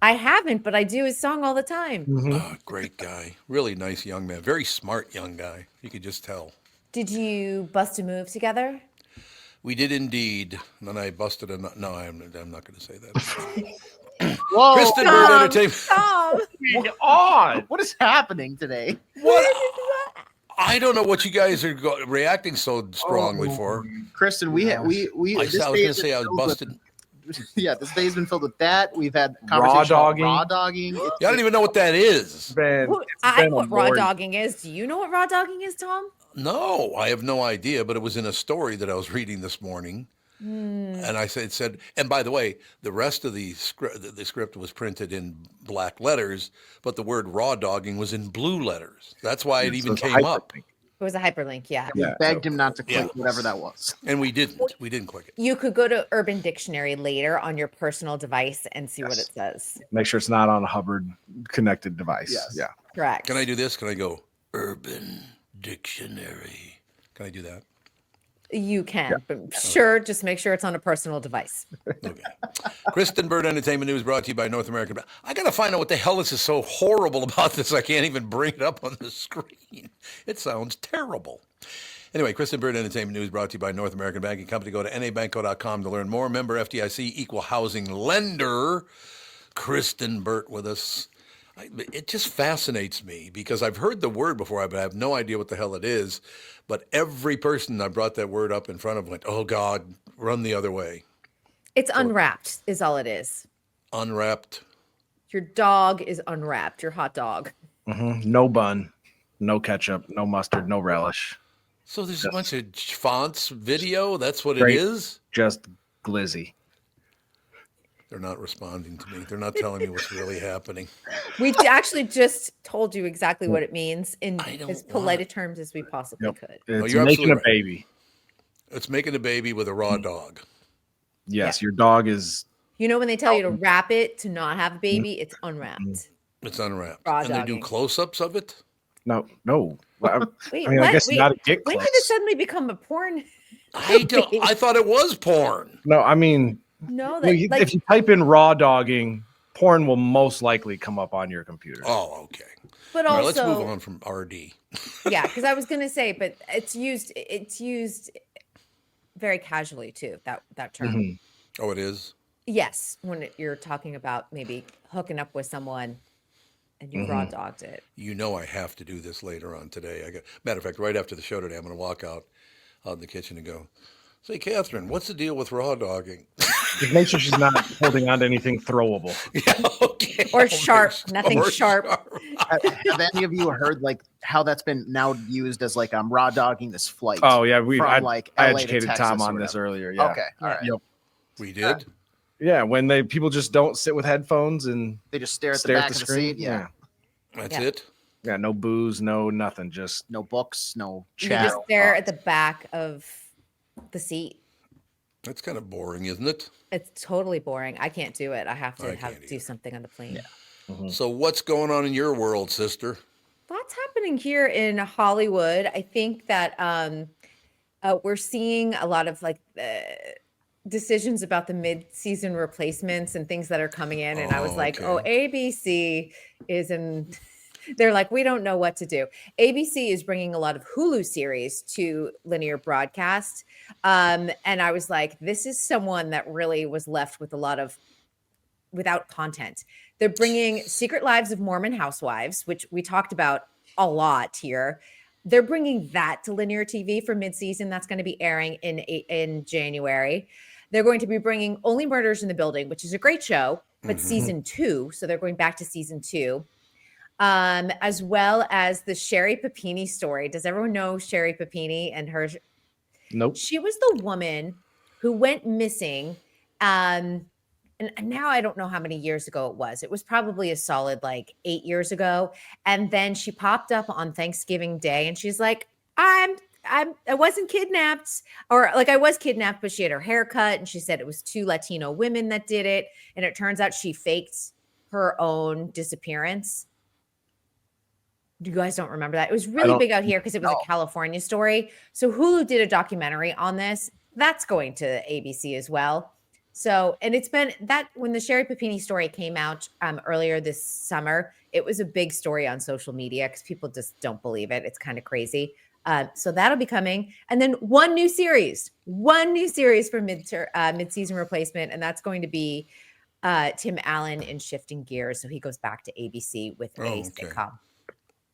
I haven't, but I do his song all the time. Mm-hmm. Oh, great guy. Really nice young man. Very smart young guy. You could just tell. Did you bust a move together? We did indeed. And then I busted a... No, I'm not going to say that. Whoa, Kristyn Burtt Entertainment. What is happening today? I don't know what you guys are reacting so strongly for. Kristyn, we I was going to say I was busted. Yeah, this day's been filled with that. We've had raw dogging. Raw dogging. I don't even know what that is. I know what raw dogging is. Do you know what raw dogging is, Tom? No, I have no idea, but it was in a story that I was reading this morning. And I said, and by the way, the rest of the script was printed in black letters, but the word raw dogging was in blue letters. That's why it even came up. It was a hyperlink, yeah. We begged him not to click whatever that was. And we didn't. We didn't click it. You could go to Urban Dictionary later on your personal device and see what it says. Make sure it's not on a Hubbard connected device. Yes. Yeah. Correct. Can I do this? Can I go Urban Dictionary? Can I do that? You can, but sure, just make sure it's on a personal device. Okay. Kristyn Burtt Entertainment News brought to you by North American. I got to find out what the hell is so horrible about this. I can't even bring it up on the screen. It sounds terrible. Anyway, Kristyn Burtt Entertainment News brought to you by North American Banking Company. Go to nabanco.com to learn more. Member FDIC, equal housing lender. Kristyn Burtt with us. It just fascinates me because I've heard the word before, but I have no idea what the hell it is. But every person I brought that word up in front of went, oh, God, run the other way. It's unwrapped is all it is. Unwrapped. Your dog is unwrapped, your hot dog. Mm-hmm. No bun, no ketchup, no mustard, no relish. So there's a bunch of fonts, video. That's what Great. It is? Just glizzy. They're not responding to me. They're not telling me what's really happening. We actually just told you exactly what it means in as polite a terms as we possibly could. It's making a baby. It's making a baby with a raw dog. Yes, your dog is You know when they tell you to wrap it to not have a baby, it's unwrapped. It's unwrapped. Raw And they do dogging. close-ups of it? No. Wait, I mean, what? I guess Wait, not to get when close. did it suddenly become a porn? I thought it was porn. No, I mean, No, if you type in raw dogging, porn will most likely come up on your computer. Oh, okay. But All right, also, let's move on from RD. yeah, because I was gonna say, but it's used very casually too. That term. Oh, it is? Yes, when you're talking about maybe hooking up with someone and you raw dogged it. You know I have to do this later on today. Matter of fact, right after the show today, I'm going to walk out in the kitchen and go, say, Catherine, what's the deal with raw dogging? Just make sure she's not holding on to anything throwable. Or sharp, nothing sharp. Have any of you heard like how that's been now used as like raw dogging this flight? Oh yeah, from, like LA I to educated Texas Tom or on this whatever. earlier. Yeah. Okay. All right. Yep. We did? Yeah, when people just don't sit with headphones and they just stare at the back of the seat. Yeah. That's it? Yeah, no booze, no nothing, just no books, no You chat. just stare at the back of the seat. That's kind of boring, isn't it? It's totally boring. I can't do it. I have to do something on the plane. So what's going on in your world, sister? Lots happening here in Hollywood. I think that we're seeing a lot of like decisions about the mid-season replacements and things that are coming in. And I was like, ABC is in. They're like, we don't know what to do. ABC is bringing a lot of Hulu series to linear broadcast. And I was like, this is someone that really was left with without content. They're bringing Secret Lives of Mormon Housewives, which we talked about a lot here. They're bringing that to linear TV for mid-season. That's going to be airing in January. They're going to be bringing Only Murders in the Building, which is a great show, but season 2. So they're going back to season 2. As well as the Sherry Papini story. Does everyone know Sherry Papini and her? Nope. She was the woman who went missing. And now I don't know how many years ago it was. It was probably a solid like 8 years ago. And then she popped up on Thanksgiving Day and she's like, I wasn't kidnapped, or like I was kidnapped, but she had her hair cut and she said it was 2 Latino women that did it. And it turns out she faked her own disappearance. You guys don't remember that? It was really big out here because it was a California story. So Hulu did a documentary on this. That's going to ABC as well. So, and it's been that when the Sherry Papini story came out earlier this summer, it was a big story on social media because people just don't believe it. It's kind of crazy. So that'll be coming. And then one new series for mid-season replacement. And that's going to be Tim Allen in Shifting Gears. So he goes back to ABC with a sitcom.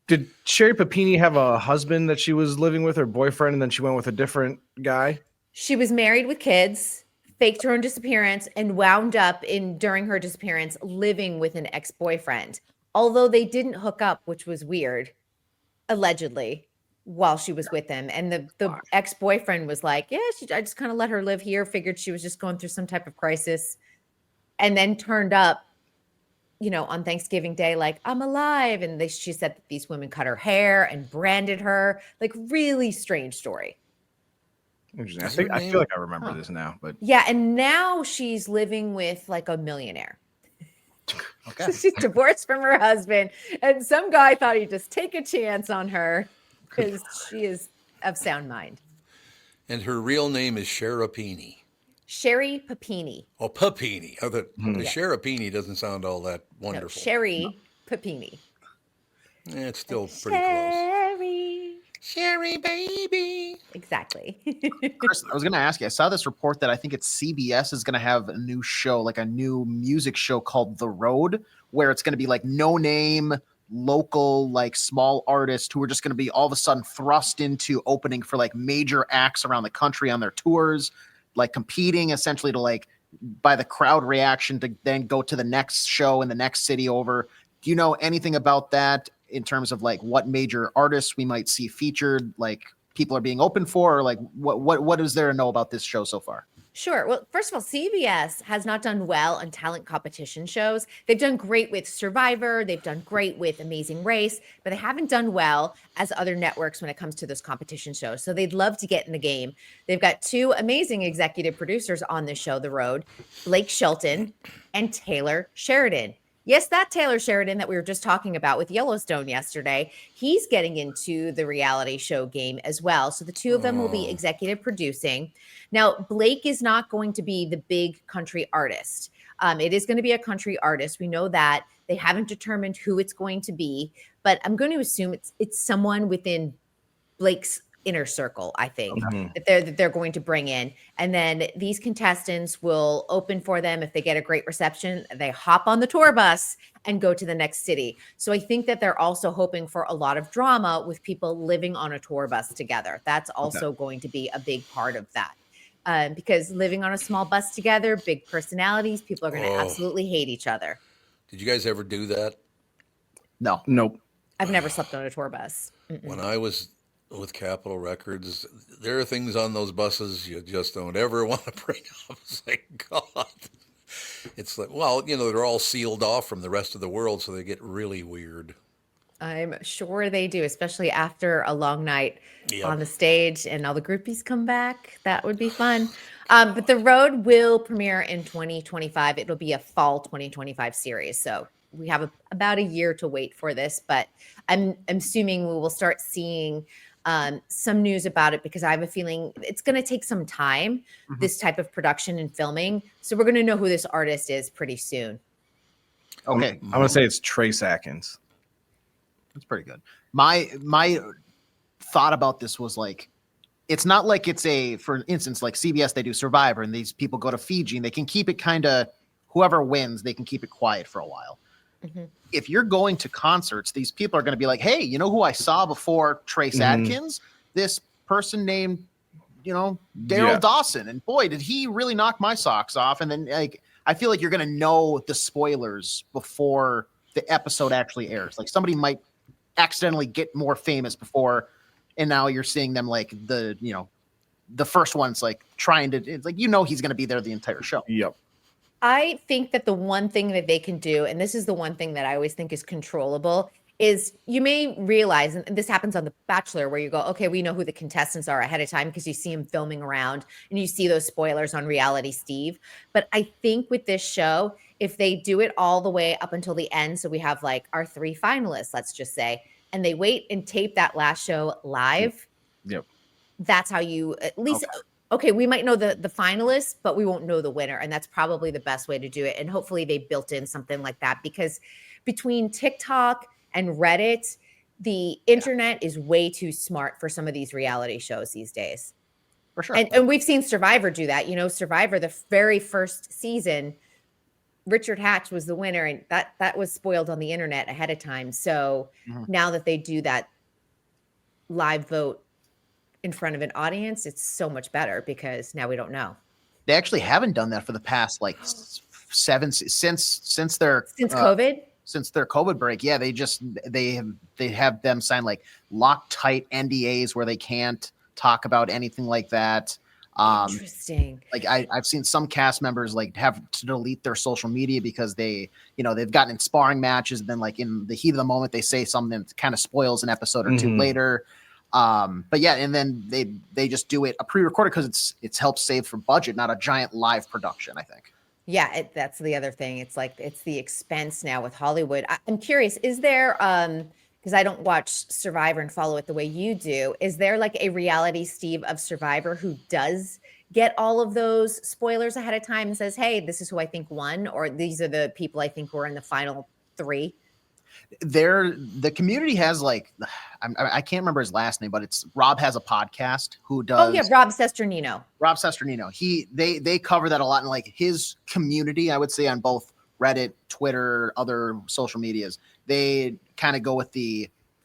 Did Sherry Papini have a husband that she was living with, or boyfriend, and then she went with a different guy? She was married with kids, faked her own disappearance, and wound up during her disappearance living with an ex-boyfriend. Although they didn't hook up, which was weird, allegedly, while she was with him. And the ex-boyfriend was like, yeah, I just kind of let her live here, figured she was just going through some type of crisis, and then turned up, on Thanksgiving Day, like, I'm alive. And she said that these women cut her hair and branded her. Like, really strange story. Interesting. I feel like I remember this now, but yeah. And now she's living with like a millionaire. Okay. So she's divorced from her husband. And some guy thought he'd just take a chance on her because she is of sound mind. And her real name is Sherapini. Sherry Papini. Oh, Papini. Oh, the Sherapini doesn't sound all that wonderful. No, Sherry Papini. It's still pretty close. Sherry baby. Exactly. Chris, I was going to ask you, I saw this report that I think it's CBS is going to have a new show, like a new music show called The Road, where it's going to be like no name, local, like small artists who are just going to be all of a sudden thrust into opening for like major acts around the country on their tours, like competing essentially to like by the crowd reaction to then go to the next show in the next city over. Do you know anything about that in terms of like what major artists we might see featured? Like people are being open for, or like what is there to know about this show so far? Sure. Well, first of all, CBS has not done well on talent competition shows. They've done great with Survivor. They've done great with Amazing Race, but they haven't done well as other networks when it comes to those competition shows. So they'd love to get in the game. They've got two amazing executive producers on this show, The Road, Blake Shelton and Taylor Sheridan. Yes, that Taylor Sheridan that we were just talking about with Yellowstone yesterday, he's getting into the reality show game as well. So the two of them will be executive producing. Now, Blake is not going to be the big country artist. It is going to be a country artist. We know that. They haven't determined who it's going to be, but I'm going to assume it's someone within Blake's inner circle, I think, that they're going to bring in. And then these contestants will open for them. If they get a great reception, they hop on the tour bus and go to the next city. So I think that they're also hoping for a lot of drama with people living on a tour bus together. That's also going to be a big part of that. Because living on a small bus together, big personalities, people are going to absolutely hate each other. Did you guys ever do that? No. Nope. I've never slept on a tour bus. When I was with Capitol Records, there are things on those buses you just don't ever want to bring up. It's like, God. It's like, well, they're all sealed off from the rest of the world, so they get really weird. I'm sure they do, especially after a long night on the stage and all the groupies come back. That would be fun. But The Road will premiere in 2025. It'll be a fall 2025 series. So we have about a year to wait for this, but I'm assuming we will start seeing some news about it, because I have a feeling it's going to take some time, this type of production and filming. So we're going to know who this artist is pretty soon. Okay. I'm going to say it's Trace Atkins. That's pretty good. My thought about this was like, it's not like it's for instance, like CBS, they do Survivor and these people go to Fiji and they can keep it kind of, whoever wins, they can keep it quiet for a while. If you're going to concerts, these people are going to be like, hey, you know who I saw before Trace Atkins? This person named, Daryl Dawson. And boy, did he really knock my socks off. And then I feel like you're going to know the spoilers before the episode actually airs. Like somebody might accidentally get more famous before, and now you're seeing them like the first one's like trying to, it's like, he's going to be there the entire show. Yep. I think that the one thing that they can do, and this is the one thing that I always think is controllable, is you may realize, and this happens on The Bachelor, where you go, okay, we know who the contestants are ahead of time because you see them filming around and you see those spoilers on Reality Steve. But I think with this show, if they do it all the way up until the end, so we have like our 3 finalists, let's just say, and they wait and tape that last show live. Yep. That's how you at least... Okay, we might know the finalists, but we won't know the winner. And that's probably the best way to do it. And hopefully they built in something like that, because between TikTok and Reddit, the internet is way too smart for some of these reality shows these days. For sure. And we've seen Survivor do that. Survivor, the very first season, Richard Hatch was the winner, and that was spoiled on the internet ahead of time. So now that they do that live vote in front of an audience, it's so much better, because now we don't know. They actually haven't done that for the past like 7 since their COVID. Since their COVID break. Yeah, they have them sign like Loctite NDAs where they can't talk about anything like that. Interesting. Like I've seen some cast members like have to delete their social media because they've gotten in sparring matches, and then like in the heat of the moment they say something that kind of spoils an episode or two later. But yeah, and then they just do it a pre-recorded because it's helps save for budget, not a giant live production, I think. Yeah, that's the other thing. It's like it's the expense now with Hollywood. I'm curious, is there because I don't watch Survivor and follow it the way you do, is there like a reality Steve of Survivor who does get all of those spoilers ahead of time and says, hey, this is who I think won, or these are the people I think were in the final 3? The community has like, I can't remember his last name, but it's Rob has a podcast who does. Oh yeah, Rob Sesternino. They cover that a lot in like his community, I would say, on both Reddit, Twitter, other social medias. They kind of go with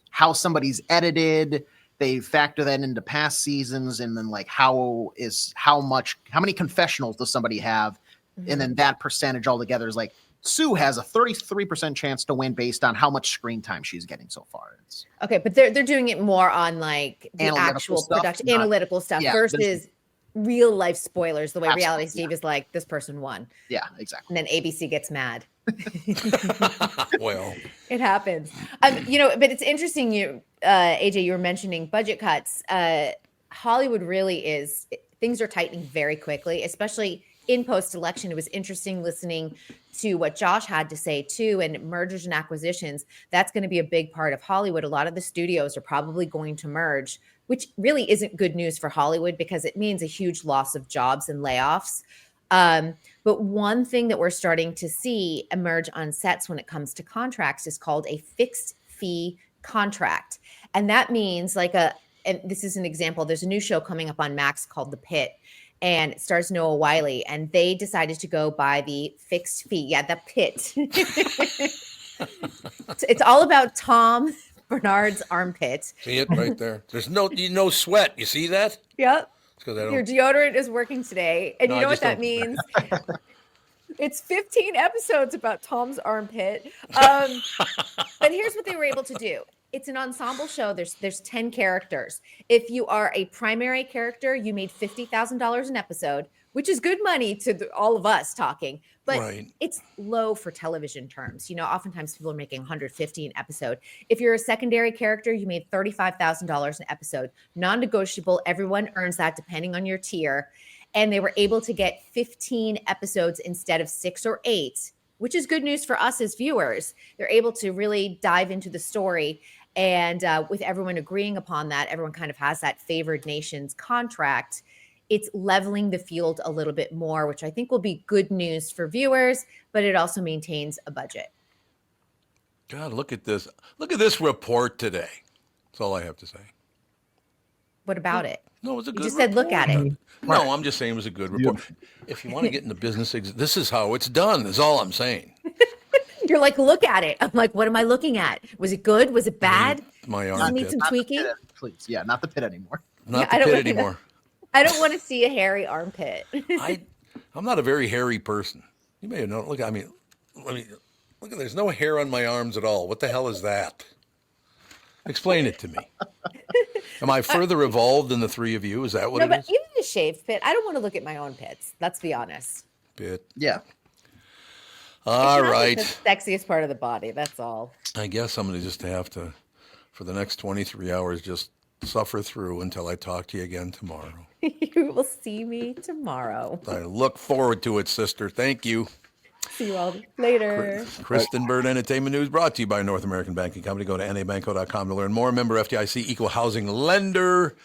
how somebody's edited. They factor that into past seasons, and then like how many confessionals does somebody have, and then that percentage altogether is like. Sue has a 33% chance to win based on how much screen time she's getting so far. Okay, but they're doing it more on like the Analytical actual stuff, production, not- analytical stuff yeah, versus real life spoilers. The way Reality Absolutely, Steve is like, this person won. Yeah, exactly. And then ABC gets mad. Well, It happens. You know, but it's interesting. AJ, you were mentioning budget cuts. Hollywood really is. Things are tightening very quickly, especially in post-election. It was interesting listening to what Josh had to say too, and mergers and acquisitions. That's going to be a big part of Hollywood. A lot of the studios are probably going to merge, which really isn't good news for Hollywood because it means a huge loss of jobs and layoffs. But one thing that we're starting to see emerge on sets when it comes to contracts is called a fixed fee contract. And that means and this is an example, there's a new show coming up on Max called The Pit, and it stars Noah Wiley, and they decided to go by the fixed fee. Yeah, The Pit. It's all about Tom Bernard's armpit. see it right there. There's no sweat. You see that? Yep. It's 'cause I don't. Your deodorant is working today. And No, you I know what just that don't- means? It's 15 episodes about Tom's armpit. But here's what they were able to do. It's an ensemble show. There's 10 characters. If you are a primary character, you made $50,000 an episode, which is good money to all of us talking. But Right. it's low for television terms. You know, oftentimes people are making $150 an episode. If you're a secondary character, you made $35,000 an episode. Non-negotiable. Everyone earns that depending on your tier. And they were able to get 15 episodes instead of 6 or 8, which is good news for us as viewers. They're able to really dive into the story. And with everyone agreeing upon that, everyone kind of has that favored nations contract. It's leveling the field a little bit more, which I think will be good news for viewers, but it also maintains a budget. God, look at this. Look at this report today. That's all I have to say. What about it? No, it was a good You just said, look at it. No, I'm just saying it was a good report. If you want to get into business, this is how it's done, is all I'm saying. You're like, look at it. I'm like, what am I looking at? Was it good? Was it bad? My Does it need armpit. some tweaking? Please. Yeah, not the pit anymore. Not I the don't pit wanna- anymore. I don't want to see a hairy armpit. I'm not a very hairy person. You may have known. Look, I mean, look at. There's no hair on my arms at all. What the hell is that? Explain it to me. Am I further evolved than the three of you? Is that what No, it but is? even a shaved pit, I don't want to look at my own pits. Let's be honest. Pit. Yeah. All It's not right. the sexiest part of the body. That's all. I guess I'm going to just have to, for the next 23 hours, just suffer through until I talk to you again tomorrow. You will see me tomorrow. I look forward to it, sister. Thank you. See you all later. Kristyn Burtt Entertainment News brought to you by North American Banking Company. Go to nabanco.com to learn more. Member FDIC, equal housing lender.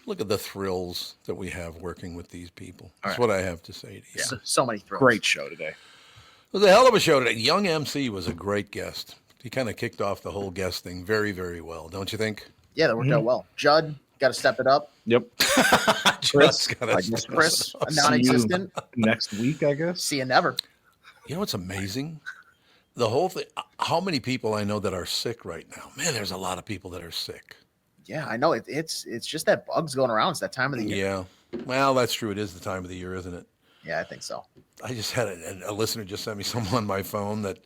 Look at the thrills that we have working with these people. That's what I have to say to you. So many thrills. Great show today. It was a hell of a show today. Young MC was a great guest. He kind of kicked off the whole guest thing very, very well, don't you think? Yeah, that worked out well. Judd, got to step it up. Yep. Chris, Chris, non-existent. Next week, I guess. See you never. You know what's amazing? The whole thing. How many people I know that are sick right now? Man, there's a lot of people that are sick. Yeah, I know. It's just that bugs going around. It's that time of the year. Yeah. Well, that's true. It is the time of the year, isn't it? Yeah, I think so. I just had a listener just sent me something on my phone that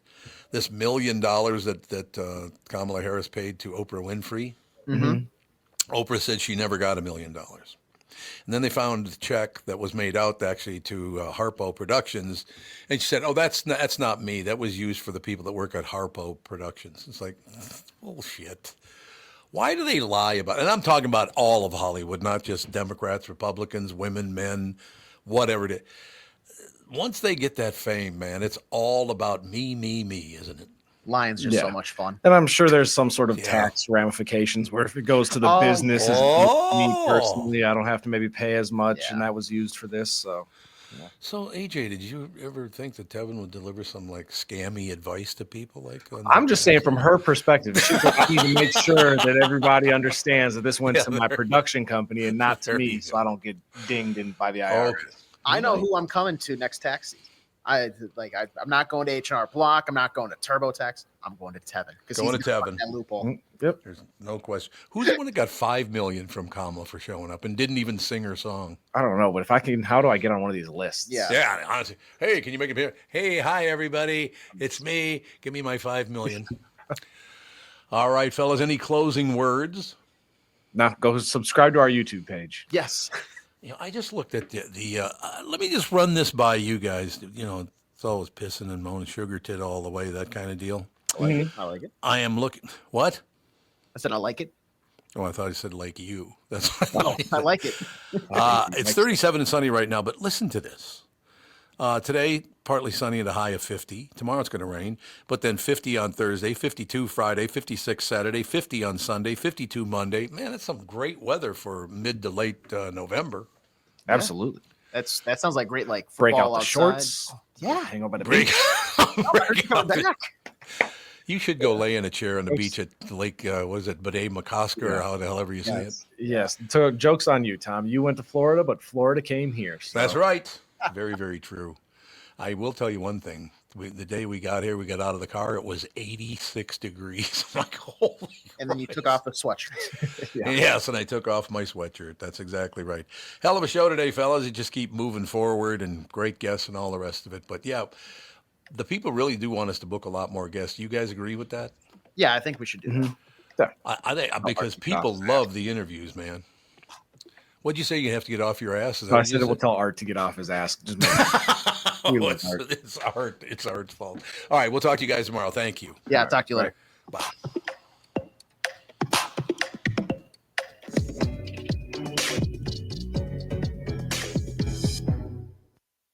this $1 million that Kamala Harris paid to Oprah Winfrey. Mm-hmm. Oprah said she never got $1 million. And then they found a check that was made out actually to Harpo Productions. And she said, oh, that's not me. That was used for the people that work at Harpo Productions. It's like, bullshit. Why do they lie about it? And I'm talking about all of Hollywood, not just Democrats, Republicans, women, men, whatever it is. Once they get that fame, man, it's all about me, isn't it? Lying's just so much fun. And I'm sure there's some sort of tax ramifications where if it goes to the business, as me personally, I don't have to maybe pay as much, and that was used for this. So, So AJ, did you ever think that Tevin would deliver some like scammy advice to people? Like, I'm just saying from her perspective, she's like, I need to make sure that everybody understands that this went to my production company and not to me, so I don't get dinged in by the IRS. I know who I'm coming to next tax season. I'm not going to H&R Block. I'm not going to TurboTax. I'm going to Tevin. Going to Tevin. That loophole. Yep. There's no question. Who's the one that got $5 million from Kamala for showing up and didn't even sing her song? I don't know, but if I can, how do I get on one of these lists? Yeah. Honestly, hey, can you make it? Hey, hi everybody, it's me. Give me my $5 million. All right, fellas. Any closing words? Now go subscribe to our YouTube page. Yes. I just looked at the let me just run this by you guys. It's always pissing and moaning, sugar tit all the way, that kind of deal. I like it. I am looking. What? I said I like it. Oh, I thought I said like you. That's what I like it. It's 37 and sunny right now, but listen to this. Today, partly sunny at a high of 50. Tomorrow it's going to rain, but then 50 on Thursday, 52 Friday, 56 Saturday, 50 on Sunday, 52 Monday. Man, that's some great weather for mid to late November. Absolutely. That sounds like great, like break out football the outside. shorts. Yeah. Hang over the Break, beach. You should go lay in a chair on the beach at Lake, what is it, Bade Makaska, or however you say it. Yes. So joke's on you, Tom. You went to Florida, but Florida came here. So. That's right. Very, very true. I will tell you one thing. The day we got here, we got out of the car, it was 86 degrees. I'm like, holy. And then you took off the sweatshirt. Yes, and I took off my sweatshirt. That's exactly right. Hell of a show today, fellas. You just keep moving forward and great guests and all the rest of it. But yeah, the people really do want us to book a lot more guests. You guys agree with that? Yeah, I think we should do that. I think because people love the interviews, man. What'd you say? You have to get off your ass? I said we'll tell Art to get off his ass. It's Art. It's Art's fault. All right, we'll talk to you guys tomorrow. Thank you. Yeah, talk to you later. Bye.